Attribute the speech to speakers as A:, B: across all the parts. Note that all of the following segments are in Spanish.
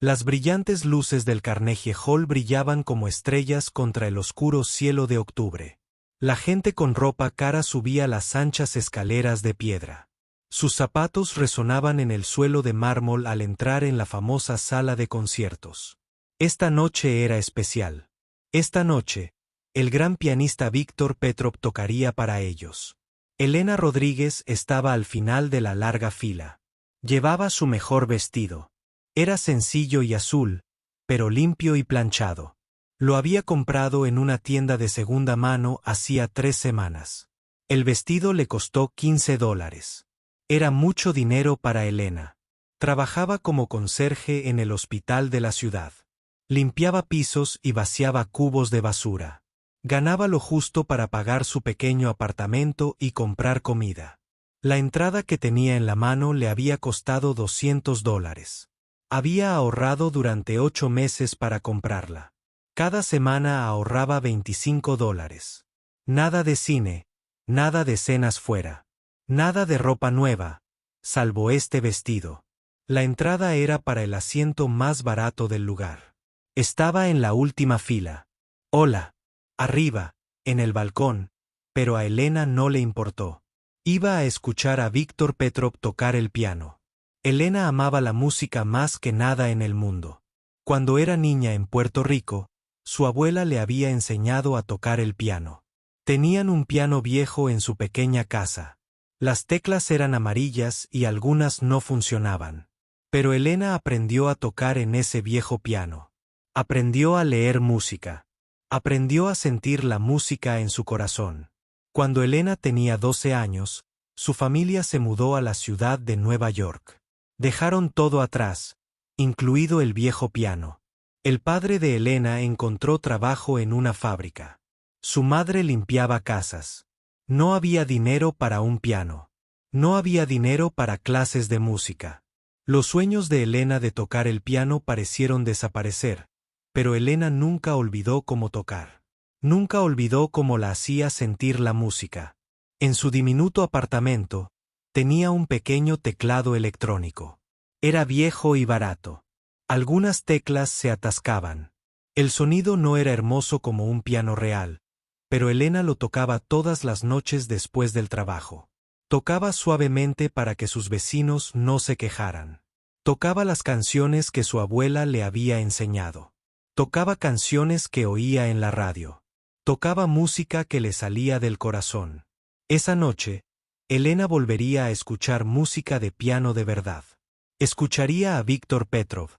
A: Las brillantes luces del Carnegie Hall brillaban como estrellas contra el oscuro cielo de octubre. La gente con ropa cara subía las anchas escaleras de piedra. Sus zapatos resonaban en el suelo de mármol al entrar en la famosa sala de conciertos. Esta noche era especial. Esta noche, el gran pianista Víctor Petrov tocaría para ellos. Elena Rodríguez estaba al final de la larga fila. Llevaba su mejor vestido. Era sencillo y azul, pero limpio y planchado. Lo había comprado en una tienda de segunda mano hacía 3 semanas. El vestido le costó $15. Era mucho dinero para Elena. Trabajaba como conserje en el hospital de la ciudad. Limpiaba pisos y vaciaba cubos de basura. Ganaba lo justo para pagar su pequeño apartamento y comprar comida. La entrada que tenía en la mano le había costado $200. Había ahorrado durante 8 meses para comprarla. Cada semana ahorraba $25. Nada de cine, nada de cenas fuera, nada de ropa nueva, salvo este vestido. La entrada era para el asiento más barato del lugar. Estaba en la última fila. Hola. Arriba, en el balcón, pero a Elena no le importó. Iba a escuchar a Víctor Petrov tocar el piano. Elena amaba la música más que nada en el mundo. Cuando era niña en Puerto Rico, su abuela le había enseñado a tocar el piano. Tenían un piano viejo en su pequeña casa. Las teclas eran amarillas y algunas no funcionaban. Pero Elena aprendió a tocar en ese viejo piano. Aprendió a leer música. Aprendió a sentir la música en su corazón. Cuando Elena tenía 12 años, su familia se mudó a la ciudad de Nueva York. Dejaron todo atrás, incluido el viejo piano. El padre de Elena encontró trabajo en una fábrica. Su madre limpiaba casas. No había dinero para un piano. No había dinero para clases de música. Los sueños de Elena de tocar el piano parecieron desaparecer, pero Elena nunca olvidó cómo tocar. Nunca olvidó cómo la hacía sentir la música. En su diminuto apartamento, tenía un pequeño teclado electrónico. Era viejo y barato. Algunas teclas se atascaban. El sonido no era hermoso como un piano real, pero Elena lo tocaba todas las noches después del trabajo. Tocaba suavemente para que sus vecinos no se quejaran. Tocaba las canciones que su abuela le había enseñado. Tocaba canciones que oía en la radio. Tocaba música que le salía del corazón. Esa noche, Elena volvería a escuchar música de piano de verdad. Escucharía a Víctor Petrov,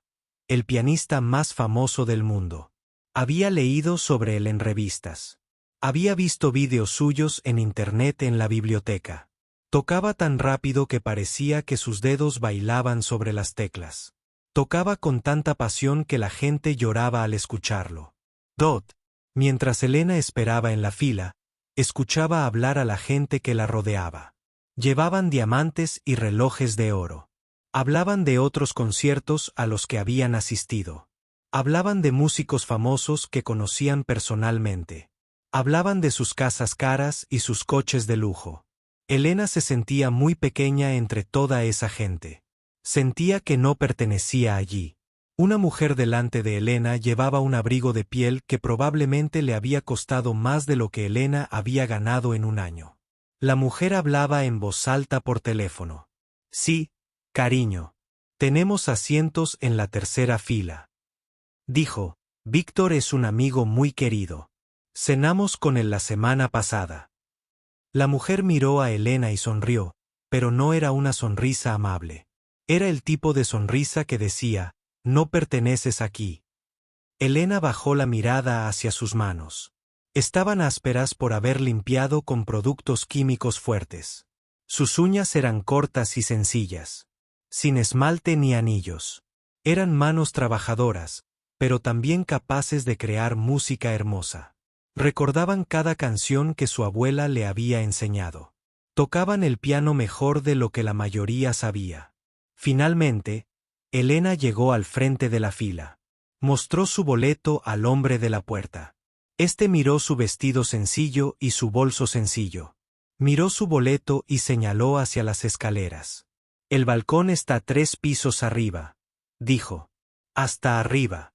A: el pianista más famoso del mundo. Había leído sobre él en revistas. Había visto vídeos suyos en internet en la biblioteca. Tocaba tan rápido que parecía que sus dedos bailaban sobre las teclas. Tocaba con tanta pasión que la gente lloraba al escucharlo. Mientras Elena esperaba en la fila, escuchaba hablar a la gente que la rodeaba. Llevaban diamantes y relojes de oro. Hablaban de otros conciertos a los que habían asistido. Hablaban de músicos famosos que conocían personalmente. Hablaban de sus casas caras y sus coches de lujo. Elena se sentía muy pequeña entre toda esa gente. Sentía que no pertenecía allí. Una mujer delante de Elena llevaba un abrigo de piel que probablemente le había costado más de lo que Elena había ganado en un año. La mujer hablaba en voz alta por teléfono. Sí, cariño. Tenemos asientos en la tercera fila. Dijo, Víctor es un amigo muy querido. Cenamos con él la semana pasada. La mujer miró a Elena y sonrió, pero no era una sonrisa amable. Era el tipo de sonrisa que decía, no perteneces aquí. Elena bajó la mirada hacia sus manos. Estaban ásperas por haber limpiado con productos químicos fuertes. Sus uñas eran cortas y sencillas, sin esmalte ni anillos. Eran manos trabajadoras, pero también capaces de crear música hermosa. Recordaban cada canción que su abuela le había enseñado. Tocaban el piano mejor de lo que la mayoría sabía. Finalmente, Elena llegó al frente de la fila. Mostró su boleto al hombre de la puerta. Este miró su vestido sencillo y su bolso sencillo. Miró su boleto y señaló hacia las escaleras. El balcón está 3 pisos arriba, dijo. Hasta arriba.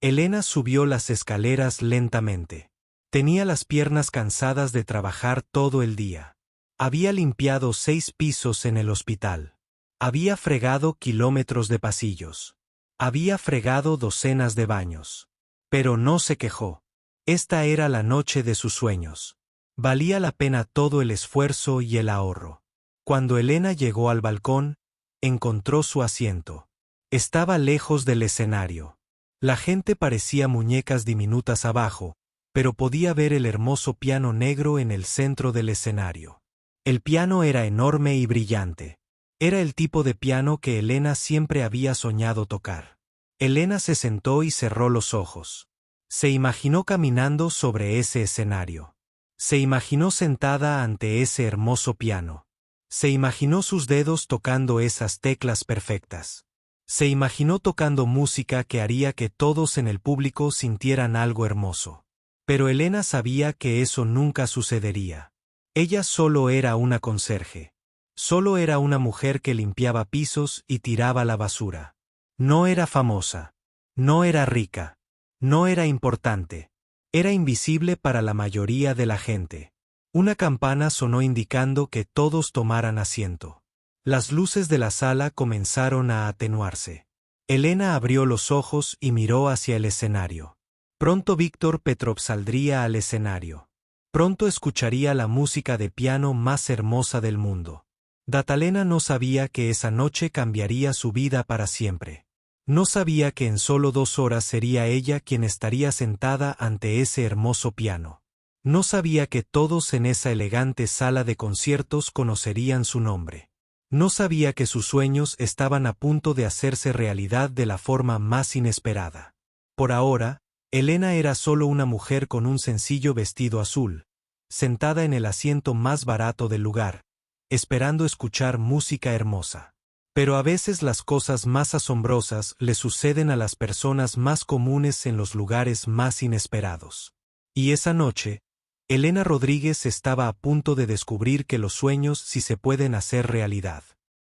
A: Elena subió las escaleras lentamente. Tenía las piernas cansadas de trabajar todo el día. Había limpiado 6 pisos en el hospital. Había fregado kilómetros de pasillos. Había fregado docenas de baños. Pero no se quejó. Esta era la noche de sus sueños. Valía la pena todo el esfuerzo y el ahorro. Cuando Elena llegó al balcón, encontró su asiento. Estaba lejos del escenario. La gente parecía muñecas diminutas abajo, pero podía ver el hermoso piano negro en el centro del escenario. El piano era enorme y brillante. Era el tipo de piano que Elena siempre había soñado tocar. Elena se sentó y cerró los ojos. Se imaginó caminando sobre ese escenario. Se imaginó sentada ante ese hermoso piano. Se imaginó sus dedos tocando esas teclas perfectas. Se imaginó tocando música que haría que todos en el público sintieran algo hermoso. Pero Elena sabía que eso nunca sucedería. Ella solo era una conserje. Solo era una mujer que limpiaba pisos y tiraba la basura. No era famosa. No era rica. No era importante. Era invisible para la mayoría de la gente. Una campana sonó indicando que todos tomaran asiento. Las luces de la sala comenzaron a atenuarse. Elena abrió los ojos y miró hacia el escenario. Pronto Víctor Petrov saldría al escenario. Pronto escucharía la música de piano más hermosa del mundo. Datalena no sabía que esa noche cambiaría su vida para siempre. No sabía que en solo 2 horas sería ella quien estaría sentada ante ese hermoso piano. No sabía que todos en esa elegante sala de conciertos conocerían su nombre. No sabía que sus sueños estaban a punto de hacerse realidad de la forma más inesperada. Por ahora, Elena era solo una mujer con un sencillo vestido azul, sentada en el asiento más barato del lugar, esperando escuchar música hermosa. Pero a veces las cosas más asombrosas le suceden a las personas más comunes en los lugares más inesperados. Y esa noche, Elena Rodríguez estaba a punto de descubrir que los sueños sí se pueden hacer realidad.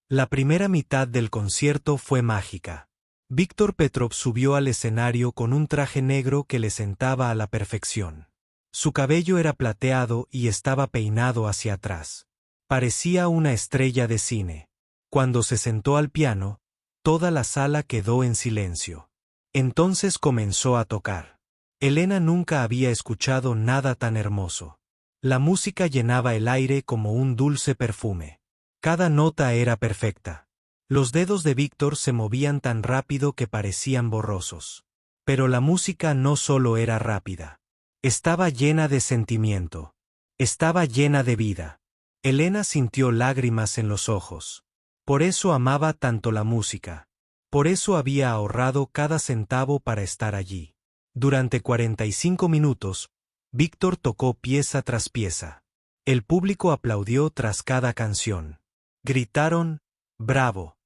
A: La primera mitad del concierto fue mágica. Víctor Petrov subió al escenario con un traje negro que le sentaba a la perfección. Su cabello era plateado y estaba peinado hacia atrás. Parecía una estrella de cine. Cuando se sentó al piano, toda la sala quedó en silencio. Entonces comenzó a tocar. Elena nunca había escuchado nada tan hermoso. La música llenaba el aire como un dulce perfume. Cada nota era perfecta. Los dedos de Víctor se movían tan rápido que parecían borrosos. Pero la música no solo era rápida. Estaba llena de sentimiento. Estaba llena de vida. Elena sintió lágrimas en los ojos. Por eso amaba tanto la música. Por eso había ahorrado cada centavo para estar allí. Durante 45 minutos, Víctor tocó pieza tras pieza. El público aplaudió tras cada canción. Gritaron, ¡bravo!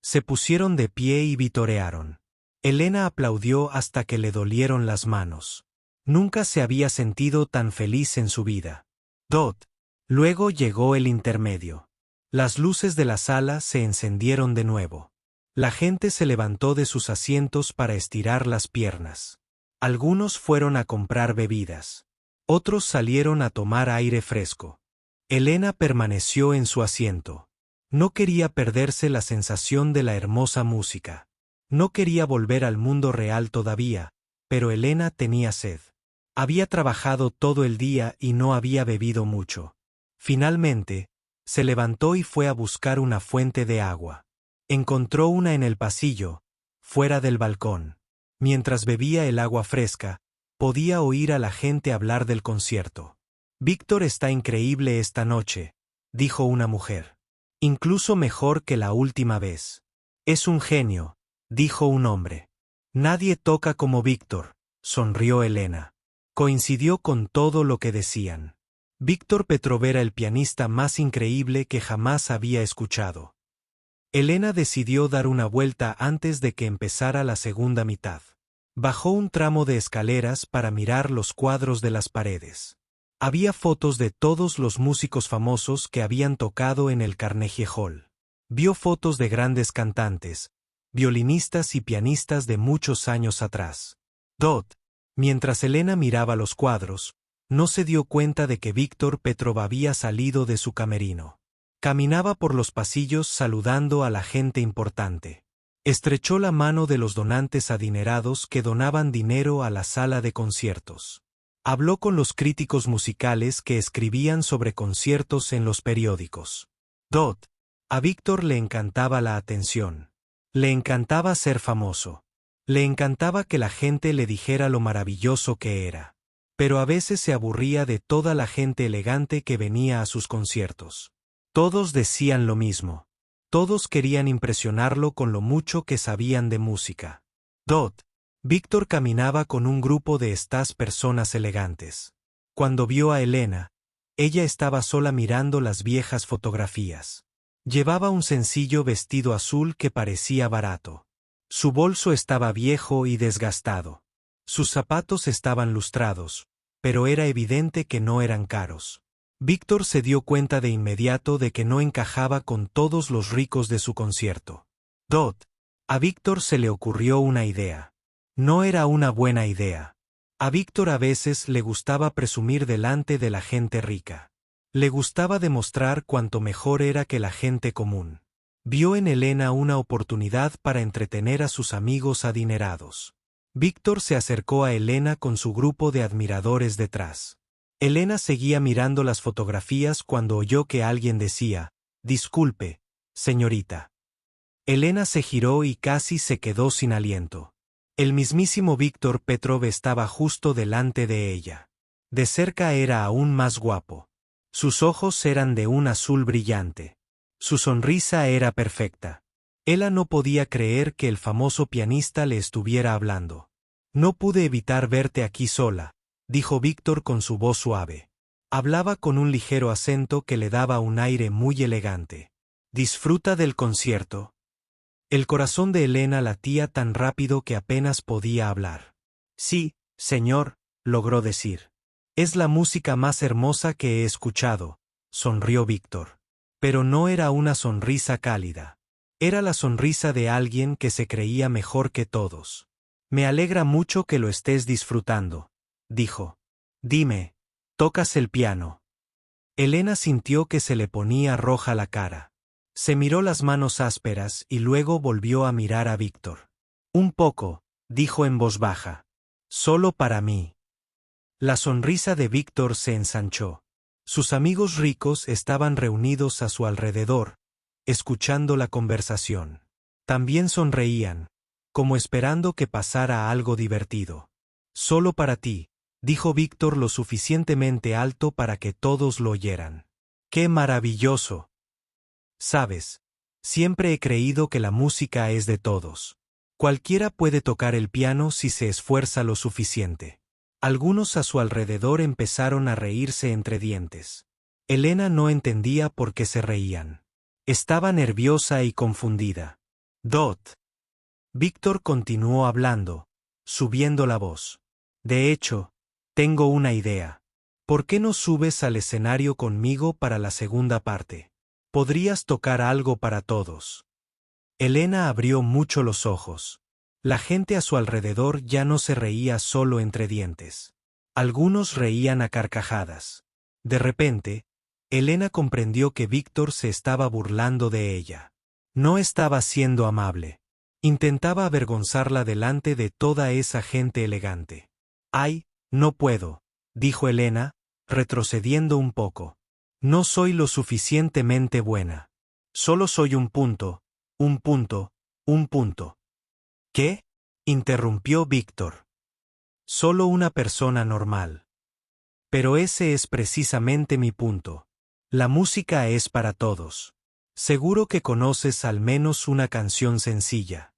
A: Se pusieron de pie y vitorearon. Elena aplaudió hasta que le dolieron las manos. Nunca se había sentido tan feliz en su vida. Luego llegó el intermedio. Las luces de la sala se encendieron de nuevo. La gente se levantó de sus asientos para estirar las piernas. Algunos fueron a comprar bebidas. Otros salieron a tomar aire fresco. Elena permaneció en su asiento. No quería perderse la sensación de la hermosa música. No quería volver al mundo real todavía, pero Elena tenía sed. Había trabajado todo el día y no había bebido mucho. Finalmente, se levantó y fue a buscar una fuente de agua. Encontró una en el pasillo, fuera del balcón. Mientras bebía el agua fresca, podía oír a la gente hablar del concierto. Víctor está increíble esta noche, dijo una mujer. Incluso mejor que la última vez. Es un genio, dijo un hombre. Nadie toca como Víctor, sonrió Elena. Coincidió con todo lo que decían. Víctor Petrov era el pianista más increíble que jamás había escuchado. Elena decidió dar una vuelta antes de que empezara la segunda mitad. Bajó un tramo de escaleras para mirar los cuadros de las paredes. Había fotos de todos los músicos famosos que habían tocado en el Carnegie Hall. Vio fotos de grandes cantantes, violinistas y pianistas de muchos años atrás. Mientras Elena miraba los cuadros, no se dio cuenta de que Víctor Petrov había salido de su camerino. Caminaba por los pasillos saludando a la gente importante. Estrechó la mano de los donantes adinerados que donaban dinero a la sala de conciertos. Habló con los críticos musicales que escribían sobre conciertos en los periódicos. A Víctor le encantaba la atención. Le encantaba ser famoso. Le encantaba que la gente le dijera lo maravilloso que era. Pero a veces se aburría de toda la gente elegante que venía a sus conciertos. Todos decían lo mismo. Todos querían impresionarlo con lo mucho que sabían de música. Víctor caminaba con un grupo de estas personas elegantes. Cuando vio a Elena, ella estaba sola mirando las viejas fotografías. Llevaba un sencillo vestido azul que parecía barato. Su bolso estaba viejo y desgastado. Sus zapatos estaban lustrados, pero era evidente que no eran caros. Víctor se dio cuenta de inmediato de que no encajaba con todos los ricos de su concierto. A Víctor se le ocurrió una idea. No era una buena idea. A Víctor a veces le gustaba presumir delante de la gente rica. Le gustaba demostrar cuánto mejor era que la gente común. Vio en Elena una oportunidad para entretener a sus amigos adinerados. Víctor se acercó a Elena con su grupo de admiradores detrás. Elena seguía mirando las fotografías cuando oyó que alguien decía: «Disculpe, señorita». Elena se giró y casi se quedó sin aliento. El mismísimo Víctor Petrov estaba justo delante de ella. De cerca era aún más guapo. Sus ojos eran de un azul brillante. Su sonrisa era perfecta. Ella no podía creer que el famoso pianista le estuviera hablando. «No pude evitar verte aquí sola», dijo Víctor con su voz suave. Hablaba con un ligero acento que le daba un aire muy elegante. «¿Disfruta del concierto?» El corazón de Elena latía tan rápido que apenas podía hablar. «Sí, señor», logró decir. «Es la música más hermosa que he escuchado», sonrió Víctor. Pero no era una sonrisa cálida. Era la sonrisa de alguien que se creía mejor que todos. «Me alegra mucho que lo estés disfrutando», dijo. «Dime, ¿tocas el piano?» Elena sintió que se le ponía roja la cara. Se miró las manos ásperas y luego volvió a mirar a Víctor. «Un poco», dijo en voz baja. «Solo para mí». La sonrisa de Víctor se ensanchó. Sus amigos ricos estaban reunidos a su alrededor, escuchando la conversación. También sonreían, como esperando que pasara algo divertido. «Solo para ti», dijo Víctor lo suficientemente alto para que todos lo oyeran. «¡Qué maravilloso!» «Sabes, siempre he creído que la música es de todos. Cualquiera puede tocar el piano si se esfuerza lo suficiente». Algunos a su alrededor empezaron a reírse entre dientes. Elena no entendía por qué se reían. Estaba nerviosa y confundida. Víctor continuó hablando, subiendo la voz. «De hecho, tengo una idea. ¿Por qué no subes al escenario conmigo para la segunda parte? Podrías tocar algo para todos». Elena abrió mucho los ojos. La gente a su alrededor ya no se reía solo entre dientes. Algunos reían a carcajadas. De repente, Elena comprendió que Víctor se estaba burlando de ella. No estaba siendo amable. Intentaba avergonzarla delante de toda esa gente elegante. «Ay, no puedo», dijo Elena, retrocediendo un poco. «No soy lo suficientemente buena. Solo soy un punto, un punto, un punto». «¿Qué?», interrumpió Víctor. «Solo una persona normal». «Pero ese es precisamente mi punto. La música es para todos. Seguro que conoces al menos una canción sencilla».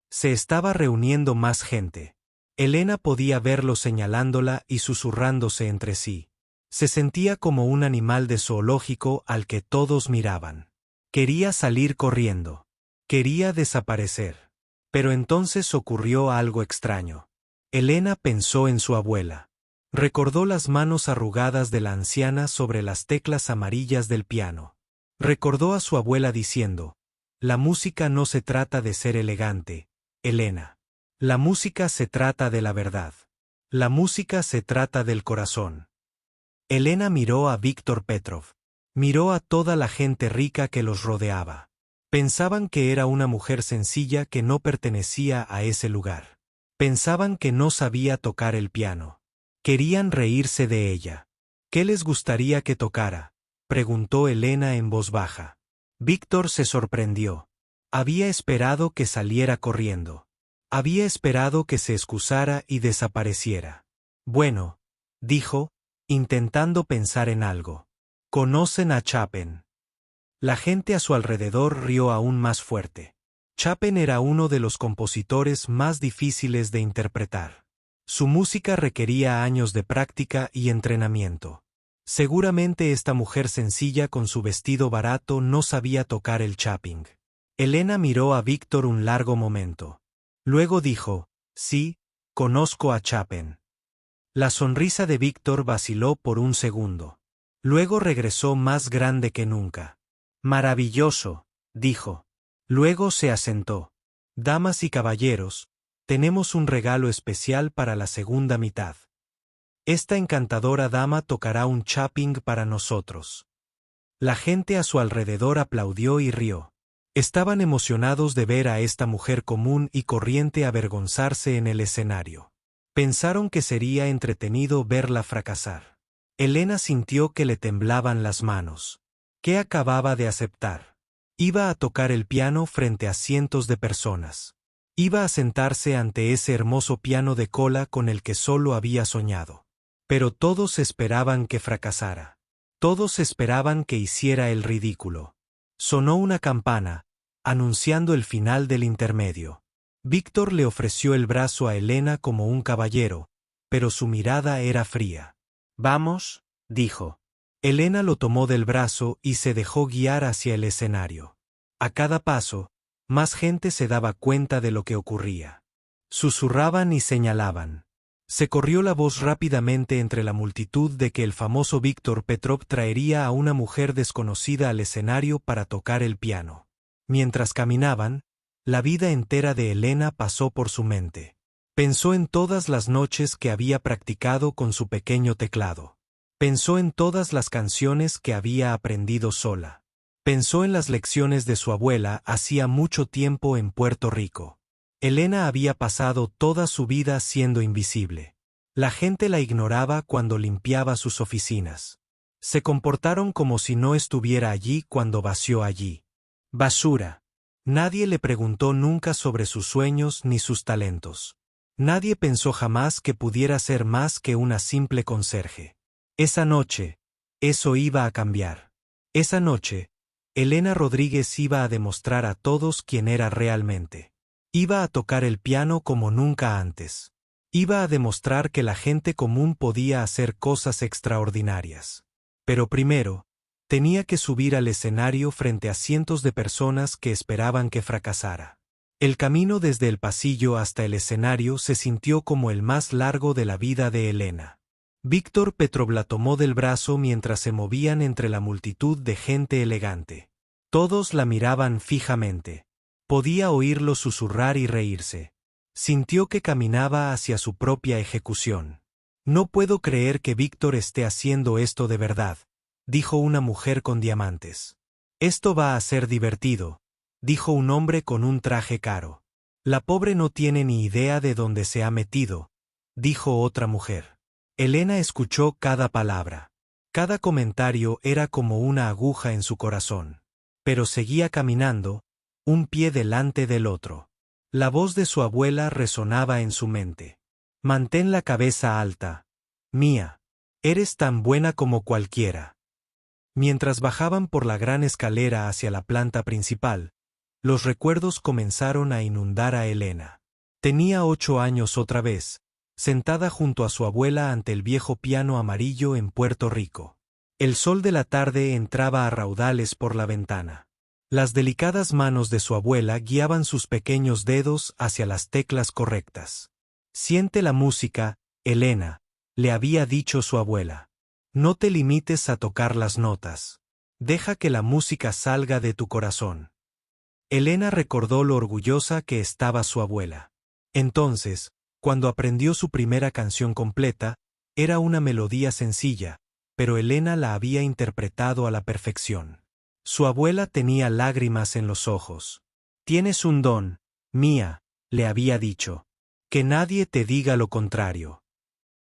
A: Se estaba reuniendo más gente. Elena podía verlos señalándola y susurrándose entre sí. Se sentía como un animal de zoológico al que todos miraban. Quería salir corriendo. Quería desaparecer. Pero entonces ocurrió algo extraño. Elena pensó en su abuela. Recordó las manos arrugadas de la anciana sobre las teclas amarillas del piano. Recordó a su abuela diciendo: La música no se trata de ser elegante, Elena. La música se trata de la verdad. La música se trata del corazón. Elena miró a Víctor Petrov. Miró a toda la gente rica que los rodeaba. Pensaban que era una mujer sencilla que no pertenecía a ese lugar. Pensaban que no sabía tocar el piano. Querían reírse de ella. ¿Qué les gustaría que tocara?, preguntó Elena en voz baja. Víctor se sorprendió. Había esperado que saliera corriendo. Había esperado que se excusara y desapareciera. Bueno, dijo, intentando pensar en algo. ¿Conocen a Chopin? La gente a su alrededor rió aún más fuerte. Chopin era uno de los compositores más difíciles de interpretar. Su música requería años de práctica y entrenamiento. Seguramente esta mujer sencilla con su vestido barato no sabía tocar el Chopin. Elena miró a Víctor un largo momento. Luego dijo, sí, conozco a Chopin. La sonrisa de Víctor vaciló por un segundo. Luego regresó más grande que nunca. Maravilloso, dijo. Luego se asentó. Damas y caballeros, tenemos un regalo especial para la segunda mitad. Esta encantadora dama tocará un Chopin para nosotros. La gente a su alrededor aplaudió y rió. Estaban emocionados de ver a esta mujer común y corriente avergonzarse en el escenario. Pensaron que sería entretenido verla fracasar. Elena sintió que le temblaban las manos. ¿Qué acababa de aceptar? Iba a tocar el piano frente a cientos de personas. Iba a sentarse ante ese hermoso piano de cola con el que solo había soñado. Pero todos esperaban que fracasara. Todos esperaban que hiciera el ridículo. Sonó una campana, anunciando el final del intermedio. Víctor le ofreció el brazo a Elena como un caballero, pero su mirada era fría. Vamos, dijo. Elena lo tomó del brazo y se dejó guiar hacia el escenario. A cada paso, más gente se daba cuenta de lo que ocurría. Susurraban y señalaban. Se corrió la voz rápidamente entre la multitud de que el famoso Víctor Petrov traería a una mujer desconocida al escenario para tocar el piano. Mientras caminaban, la vida entera de Elena pasó por su mente. Pensó en todas las noches que había practicado con su pequeño teclado. Pensó en todas las canciones que había aprendido sola. Pensó en las lecciones de su abuela hacía mucho tiempo en Puerto Rico. Elena había pasado toda su vida siendo invisible. La gente la ignoraba cuando limpiaba sus oficinas. Se comportaron como si no estuviera allí cuando vació allí. Basura. Nadie le preguntó nunca sobre sus sueños ni sus talentos. Nadie pensó jamás que pudiera ser más que una simple conserje. Esa noche, eso iba a cambiar. Esa noche, Elena Rodríguez iba a demostrar a todos quién era realmente. Iba a tocar el piano como nunca antes. Iba a demostrar que la gente común podía hacer cosas extraordinarias. Pero primero, tenía que subir al escenario frente a cientos de personas que esperaban que fracasara. El camino desde el pasillo hasta el escenario se sintió como el más largo de la vida de Elena. Víctor Petrov la tomó del brazo mientras se movían entre la multitud de gente elegante. Todos la miraban fijamente. Podía oírlo susurrar y reírse. Sintió que caminaba hacia su propia ejecución. No puedo creer que Víctor esté haciendo esto de verdad, dijo una mujer con diamantes. Esto va a ser divertido, dijo un hombre con un traje caro. La pobre no tiene ni idea de dónde se ha metido, dijo otra mujer. Elena escuchó cada palabra. Cada comentario era como una aguja en su corazón. Pero seguía caminando, un pie delante del otro. La voz de su abuela resonaba en su mente. Mantén la cabeza alta. Mía. Eres tan buena como cualquiera. Mientras bajaban por la gran escalera hacia la planta principal, los recuerdos comenzaron a inundar a Elena. Tenía 8 años otra vez, sentada junto a su abuela ante el viejo piano amarillo en Puerto Rico. El sol de la tarde entraba a raudales por la ventana. Las delicadas manos de su abuela guiaban sus pequeños dedos hacia las teclas correctas. Siente la música, Elena, le había dicho su abuela. No te limites a tocar las notas. Deja que la música salga de tu corazón. Elena recordó lo orgullosa que estaba su abuela. Entonces, cuando aprendió su primera canción completa, era una melodía sencilla, pero Elena la había interpretado a la perfección. Su abuela tenía lágrimas en los ojos. «Tienes un don, Mía», le había dicho. «Que nadie te diga lo contrario».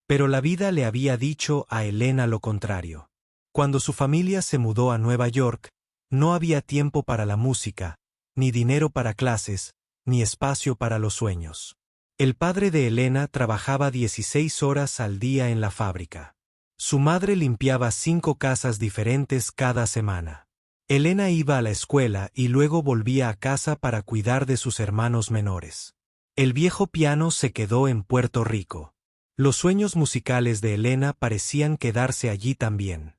A: Pero la vida le había dicho a Elena lo contrario. Cuando su familia se mudó a Nueva York, no había tiempo para la música, ni dinero para clases, ni espacio para los sueños. El padre de Elena trabajaba 16 horas al día en la fábrica. Su madre limpiaba 5 casas diferentes cada semana. Elena iba a la escuela y luego volvía a casa para cuidar de sus hermanos menores. El viejo piano se quedó en Puerto Rico. Los sueños musicales de Elena parecían quedarse allí también.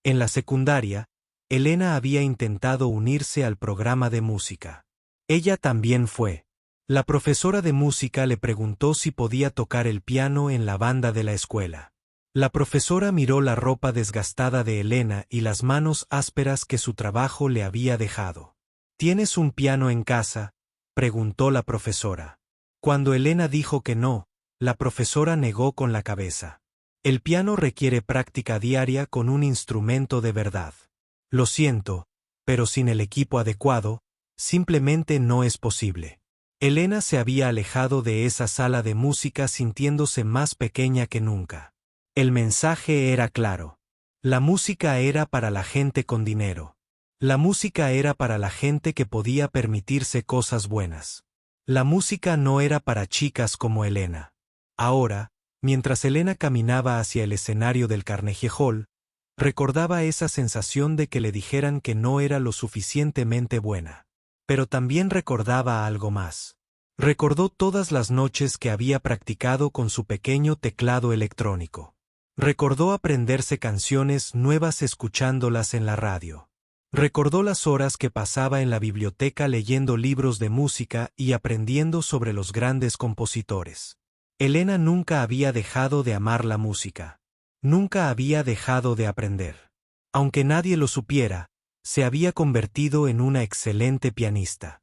A: En la secundaria, Elena había intentado unirse al programa de música. Ella también fue. La profesora de música le preguntó si podía tocar el piano en la banda de la escuela. La profesora miró la ropa desgastada de Elena y las manos ásperas que su trabajo le había dejado. «¿Tienes un piano en casa?», preguntó la profesora. Cuando Elena dijo que no, la profesora negó con la cabeza. «El piano requiere práctica diaria con un instrumento de verdad. Lo siento, pero sin el equipo adecuado, simplemente no es posible». Elena se había alejado de esa sala de música sintiéndose más pequeña que nunca. El mensaje era claro. La música era para la gente con dinero. La música era para la gente que podía permitirse cosas buenas. La música no era para chicas como Elena. Ahora, mientras Elena caminaba hacia el escenario del Carnegie Hall, recordaba esa sensación de que le dijeran que no era lo suficientemente buena. Pero también recordaba algo más. Recordó todas las noches que había practicado con su pequeño teclado electrónico. Recordó aprenderse canciones nuevas escuchándolas en la radio. Recordó las horas que pasaba en la biblioteca leyendo libros de música y aprendiendo sobre los grandes compositores. Elena nunca había dejado de amar la música. Nunca había dejado de aprender. Aunque nadie lo supiera, se había convertido en una excelente pianista.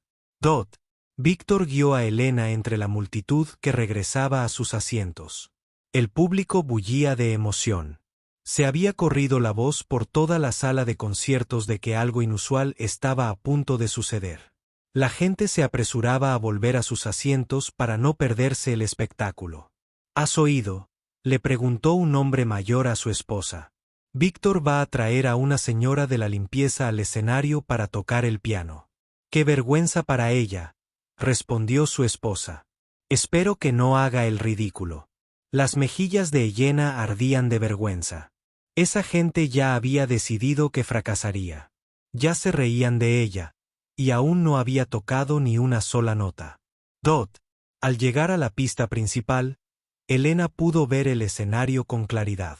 A: Víctor guió a Elena entre la multitud que regresaba a sus asientos. El público bullía de emoción. Se había corrido la voz por toda la sala de conciertos de que algo inusual estaba a punto de suceder. La gente se apresuraba a volver a sus asientos para no perderse el espectáculo. «¿Has oído?», le preguntó un hombre mayor a su esposa. «Víctor va a traer a una señora de la limpieza al escenario para tocar el piano». «¡Qué vergüenza para ella!», respondió su esposa. «Espero que no haga el ridículo». Las mejillas de Elena ardían de vergüenza. Esa gente ya había decidido que fracasaría. Ya se reían de ella, y aún no había tocado ni una sola nota. Al llegar a la pista principal, Elena pudo ver el escenario con claridad.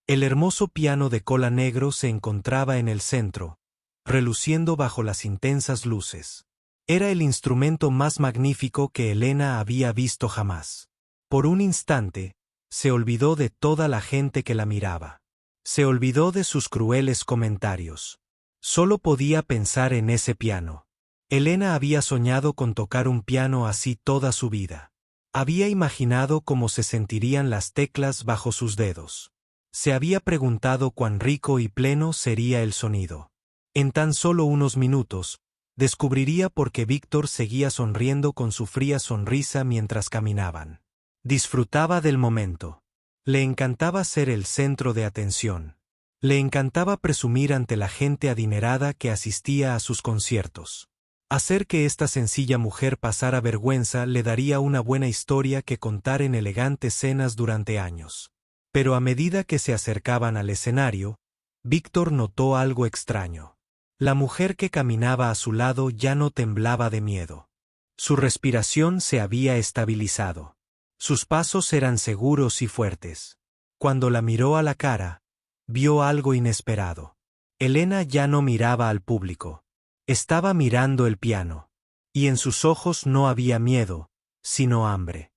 A: El hermoso piano de cola negro se encontraba en el centro, reluciendo bajo las intensas luces. Era el instrumento más magnífico que Elena había visto jamás. Por un instante, se olvidó de toda la gente que la miraba. Se olvidó de sus crueles comentarios. Solo podía pensar en ese piano. Elena había soñado con tocar un piano así toda su vida. Había imaginado cómo se sentirían las teclas bajo sus dedos. Se había preguntado cuán rico y pleno sería el sonido. En tan solo unos minutos, descubriría por qué Víctor seguía sonriendo con su fría sonrisa mientras caminaban. Disfrutaba del momento. Le encantaba ser el centro de atención. Le encantaba presumir ante la gente adinerada que asistía a sus conciertos. Hacer que esta sencilla mujer pasara vergüenza le daría una buena historia que contar en elegantes cenas durante años. Pero a medida que se acercaban al escenario, Víctor notó algo extraño. La mujer que caminaba a su lado ya no temblaba de miedo. Su respiración se había estabilizado. Sus pasos eran seguros y fuertes. Cuando la miró a la cara, vio algo inesperado. Elena ya no miraba al público. Estaba mirando el piano. Y en sus ojos no había miedo, sino hambre.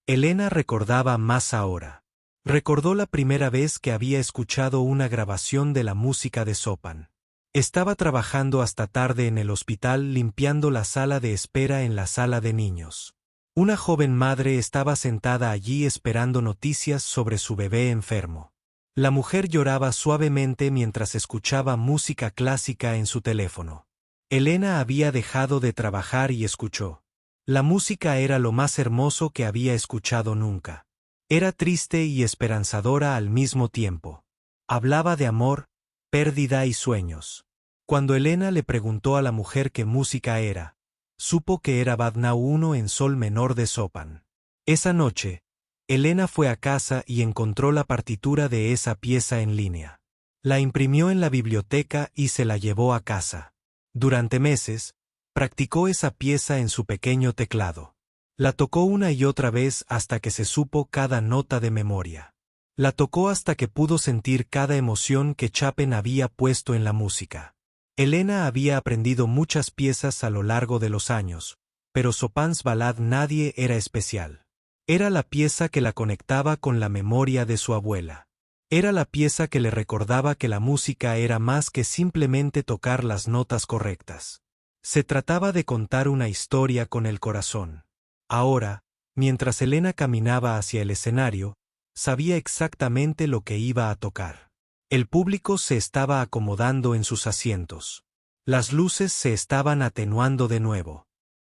A: Elena recordaba más ahora. Recordó la primera vez que había escuchado una grabación de la música de Chopin. Estaba trabajando hasta tarde en el hospital limpiando la sala de espera en la sala de niños. Una joven madre estaba sentada allí esperando noticias sobre su bebé enfermo. La mujer lloraba suavemente mientras escuchaba música clásica en su teléfono. Elena había dejado de trabajar y escuchó. La música era lo más hermoso que había escuchado nunca. Era triste y esperanzadora al mismo tiempo. Hablaba de amor, pérdida y sueños. Cuando Elena le preguntó a la mujer qué música era, supo que era Badnau 1 en sol menor de Chopin. Esa noche, Elena fue a casa y encontró la partitura de esa pieza en línea. La imprimió en la biblioteca y se la llevó a casa. Durante meses, practicó esa pieza en su pequeño teclado. La tocó una y otra vez hasta que se supo cada nota de memoria. La tocó hasta que pudo sentir cada emoción que Chopin había puesto en la música. Elena había aprendido muchas piezas a lo largo de los años, pero Chopin's Ballade Nadie era especial. Era la pieza que la conectaba con la memoria de su abuela. Era la pieza que le recordaba que la música era más que simplemente tocar las notas correctas. Se trataba de contar una historia con el corazón. Ahora, mientras Elena caminaba hacia el escenario, sabía exactamente lo que iba a tocar. El público se estaba acomodando en sus asientos. Las luces se estaban atenuando de nuevo.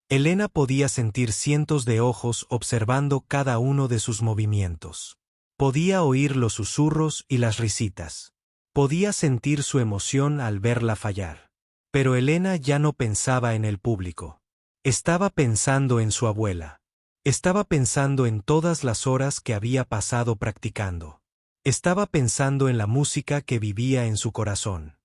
A: Elena podía sentir cientos de ojos observando cada uno de sus movimientos. Podía oír los susurros y las risitas. Podía sentir su emoción al verla fallar. Pero Elena ya no pensaba en el público. Estaba pensando en su abuela. Estaba pensando en todas las horas que había pasado practicando. Estaba pensando en la música que vivía en su corazón.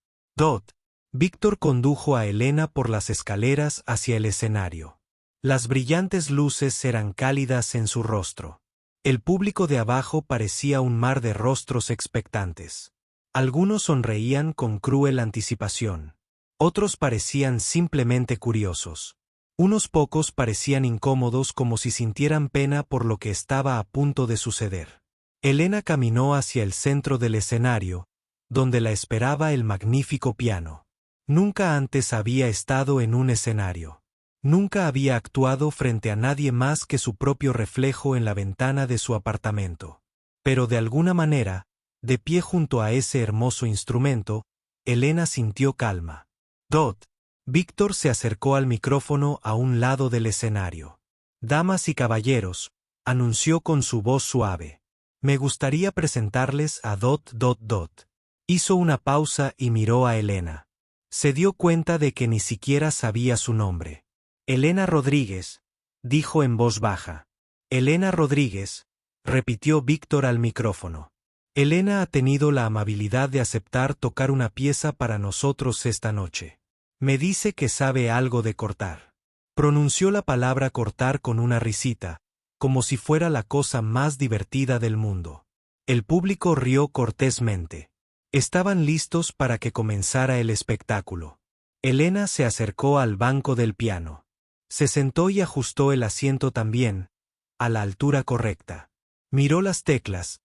A: Víctor condujo a Elena por las escaleras hacia el escenario. Las brillantes luces eran cálidas en su rostro. El público de abajo parecía un mar de rostros expectantes. Algunos sonreían con cruel anticipación. Otros parecían simplemente curiosos. Unos pocos parecían incómodos como si sintieran pena por lo que estaba a punto de suceder. Elena caminó hacia el centro del escenario, donde la esperaba el magnífico piano. Nunca antes había estado en un escenario. Nunca había actuado frente a nadie más que su propio reflejo en la ventana de su apartamento. Pero de alguna manera, de pie junto a ese hermoso instrumento, Elena sintió calma. Víctor se acercó al micrófono a un lado del escenario. Damas y caballeros, anunció con su voz suave. Me gustaría presentarles a ... Hizo una pausa y miró a Elena. Se dio cuenta de que ni siquiera sabía su nombre. Elena Rodríguez, dijo en voz baja. Elena Rodríguez, repitió Víctor al micrófono. Elena ha tenido la amabilidad de aceptar tocar una pieza para nosotros esta noche. Me dice que sabe algo de cortar. Pronunció la palabra cortar con una risita, como si fuera la cosa más divertida del mundo. El público rió cortésmente. Estaban listos para que comenzara el espectáculo. Elena se acercó al banco del piano. Se sentó y ajustó el asiento también, a la altura correcta. Miró las teclas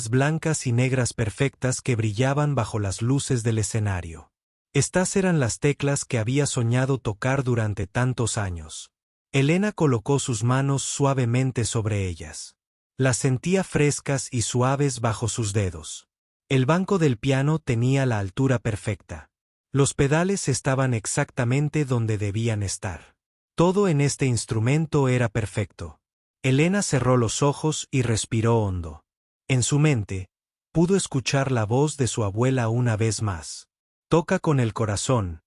A: blancas y negras perfectas que brillaban bajo las luces del escenario. Estas eran las teclas que había soñado tocar durante tantos años. Elena colocó sus manos suavemente sobre ellas. Las sentía frescas y suaves bajo sus dedos. El banco del piano tenía la altura perfecta. Los pedales estaban exactamente donde debían estar. Todo en este instrumento era perfecto. Elena cerró los ojos y respiró hondo. En su mente, pudo escuchar la voz de su abuela una vez más. Toca con el corazón,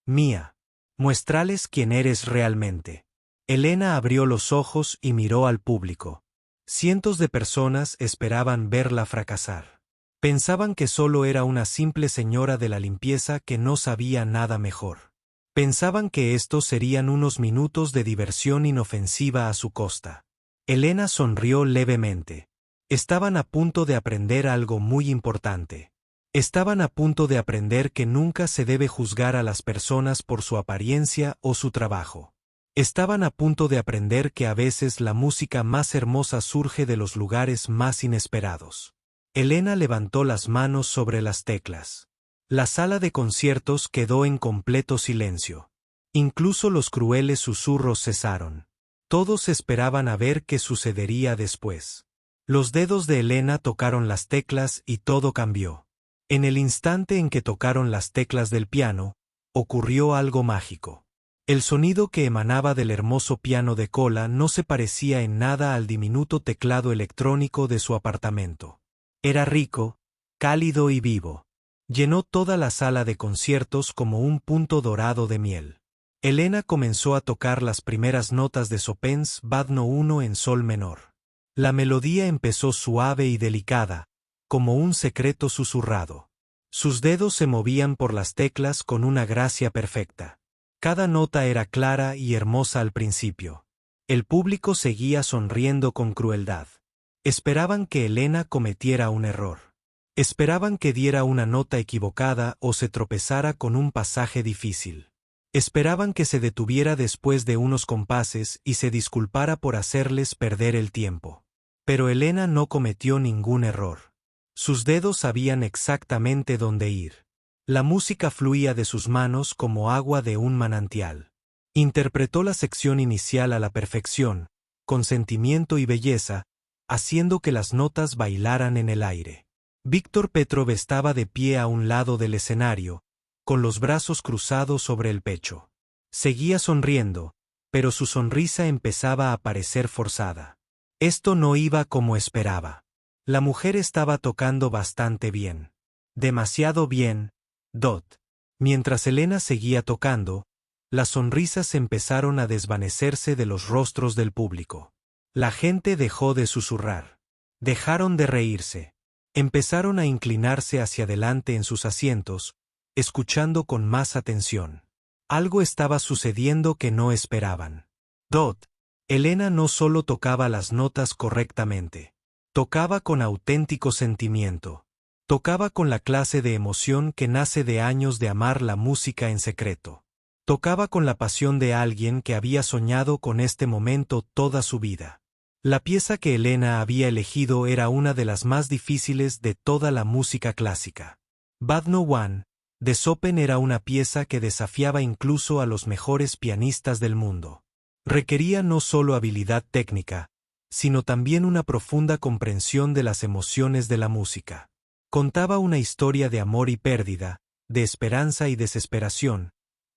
A: Mía. Muéstrales quién eres realmente. Elena abrió los ojos y miró al público. Cientos de personas esperaban verla fracasar. Pensaban que solo era una simple señora de la limpieza que no sabía nada mejor. Pensaban que estos serían unos minutos de diversión inofensiva a su costa. Elena sonrió levemente. Estaban a punto de aprender algo muy importante. Estaban a punto de aprender que nunca se debe juzgar a las personas por su apariencia o su trabajo. Estaban a punto de aprender que a veces la música más hermosa surge de los lugares más inesperados. Elena levantó las manos sobre las teclas. La sala de conciertos quedó en completo silencio. Incluso los crueles susurros cesaron. Todos esperaban a ver qué sucedería después. Los dedos de Elena tocaron las teclas y todo cambió. En el instante en que tocaron las teclas del piano, ocurrió algo mágico. El sonido que emanaba del hermoso piano de cola no se parecía en nada al diminuto teclado electrónico de su apartamento. Era rico, cálido y vivo. Llenó toda la sala de conciertos como un punto dorado de miel. Elena comenzó a tocar las primeras notas de Chopin's Bad No. 1 en sol menor. La melodía empezó suave y delicada, como un secreto susurrado. Sus dedos se movían por las teclas con una gracia perfecta. Cada nota era clara y hermosa al principio. El público seguía sonriendo con crueldad. Esperaban que Elena cometiera un error. Esperaban que diera una nota equivocada o se tropezara con un pasaje difícil. Esperaban que se detuviera después de unos compases y se disculpara por hacerles perder el tiempo. Pero Elena no cometió ningún error. Sus dedos sabían exactamente dónde ir. La música fluía de sus manos como agua de un manantial. Interpretó la sección inicial a la perfección, con sentimiento y belleza, haciendo que las notas bailaran en el aire. Víctor Petrov estaba de pie a un lado del escenario, con los brazos cruzados sobre el pecho. Seguía sonriendo, pero su sonrisa empezaba a parecer forzada. Esto no iba como esperaba. La mujer estaba tocando bastante bien. Demasiado bien, Dot. Mientras Elena seguía tocando, las sonrisas empezaron a desvanecerse de los rostros del público. La gente dejó de susurrar. Dejaron de reírse. Empezaron a inclinarse hacia adelante en sus asientos, escuchando con más atención. Algo estaba sucediendo que no esperaban. Dot. Elena no solo tocaba las notas correctamente. Tocaba con auténtico sentimiento. Tocaba con la clase de emoción que nace de años de amar la música en secreto. Tocaba con la pasión de alguien que había soñado con este momento toda su vida. La pieza que Elena había elegido era una de las más difíciles de toda la música clásica. Bad No. 1, de Chopin era una pieza que desafiaba incluso a los mejores pianistas del mundo. Requería no solo habilidad técnica, sino también una profunda comprensión de las emociones de la música. Contaba una historia de amor y pérdida, de esperanza y desesperación,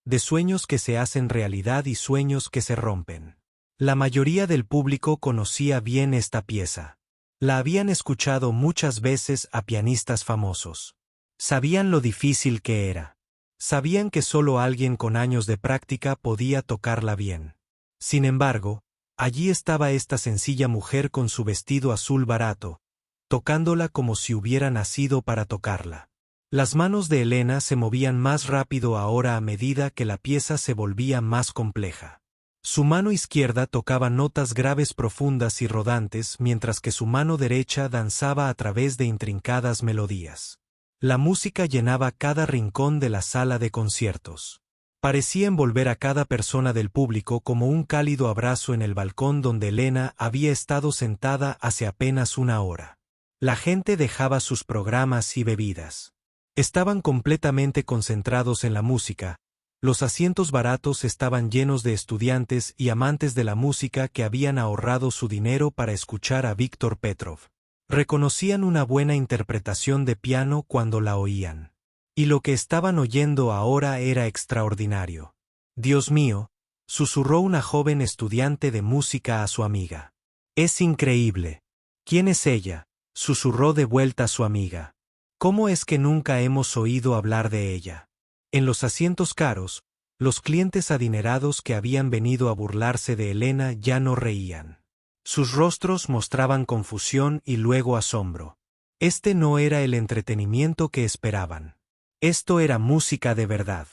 A: de sueños que se hacen realidad y sueños que se rompen. La mayoría del público conocía bien esta pieza. La habían escuchado muchas veces a pianistas famosos. Sabían lo difícil que era. Sabían que solo alguien con años de práctica podía tocarla bien. Sin embargo, allí estaba esta sencilla mujer con su vestido azul barato, tocándola como si hubiera nacido para tocarla. Las manos de Elena se movían más rápido ahora a medida que la pieza se volvía más compleja. Su mano izquierda tocaba notas graves profundas y rodantes mientras que su mano derecha danzaba a través de intrincadas melodías. La música llenaba cada rincón de la sala de conciertos. Parecía envolver a cada persona del público como un cálido abrazo en el balcón donde Elena había estado sentada hace apenas una hora. La gente dejaba sus programas y bebidas. Estaban completamente concentrados en la música. Los asientos baratos estaban llenos de estudiantes y amantes de la música que habían ahorrado su dinero para escuchar a Víctor Petrov. Reconocían una buena interpretación de piano cuando la oían. Y lo que estaban oyendo ahora era extraordinario. «Dios mío», susurró una joven estudiante de música a su amiga. «Es increíble». «¿Quién es ella?», susurró de vuelta su amiga. «¿Cómo es que nunca hemos oído hablar de ella?». En los asientos caros, los clientes adinerados que habían venido a burlarse de Elena ya no reían. Sus rostros mostraban confusión y luego asombro. Este no era el entretenimiento que esperaban. Esto era música de verdad.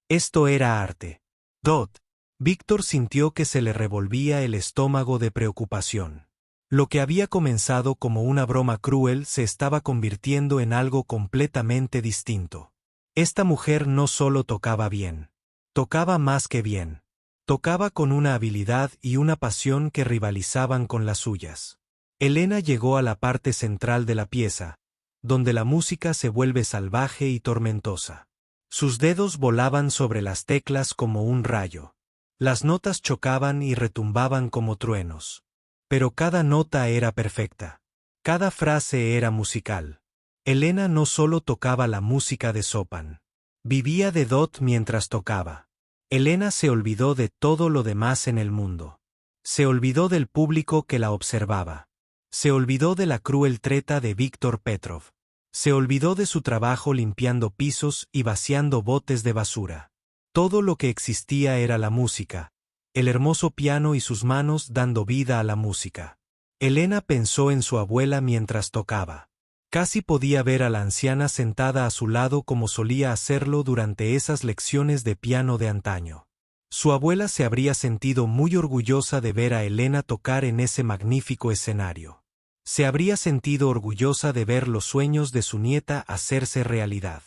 A: Esto era arte. Dot. Víctor sintió que se le revolvía el estómago de preocupación. Lo que había comenzado como una broma cruel se estaba convirtiendo en algo completamente distinto. Esta mujer no solo tocaba bien. Tocaba más que bien. Tocaba con una habilidad y una pasión que rivalizaban con las suyas. Elena llegó a la parte central de la pieza, donde la música se vuelve salvaje y tormentosa. Sus dedos volaban sobre las teclas como un rayo. Las notas chocaban y retumbaban como truenos. Pero cada nota era perfecta. Cada frase era musical. Elena no solo tocaba la música de Chopin. Vivía de Dot mientras tocaba. Elena se olvidó de todo lo demás en el mundo. Se olvidó del público que la observaba. Se olvidó de la cruel treta de Víctor Petrov. Se olvidó de su trabajo limpiando pisos y vaciando botes de basura. Todo lo que existía era la música, el hermoso piano y sus manos dando vida a la música. Elena pensó en su abuela mientras tocaba. Casi podía ver a la anciana sentada a su lado como solía hacerlo durante esas lecciones de piano de antaño. Su abuela se habría sentido muy orgullosa de ver a Elena tocar en ese magnífico escenario. Se habría sentido orgullosa de ver los sueños de su nieta hacerse realidad.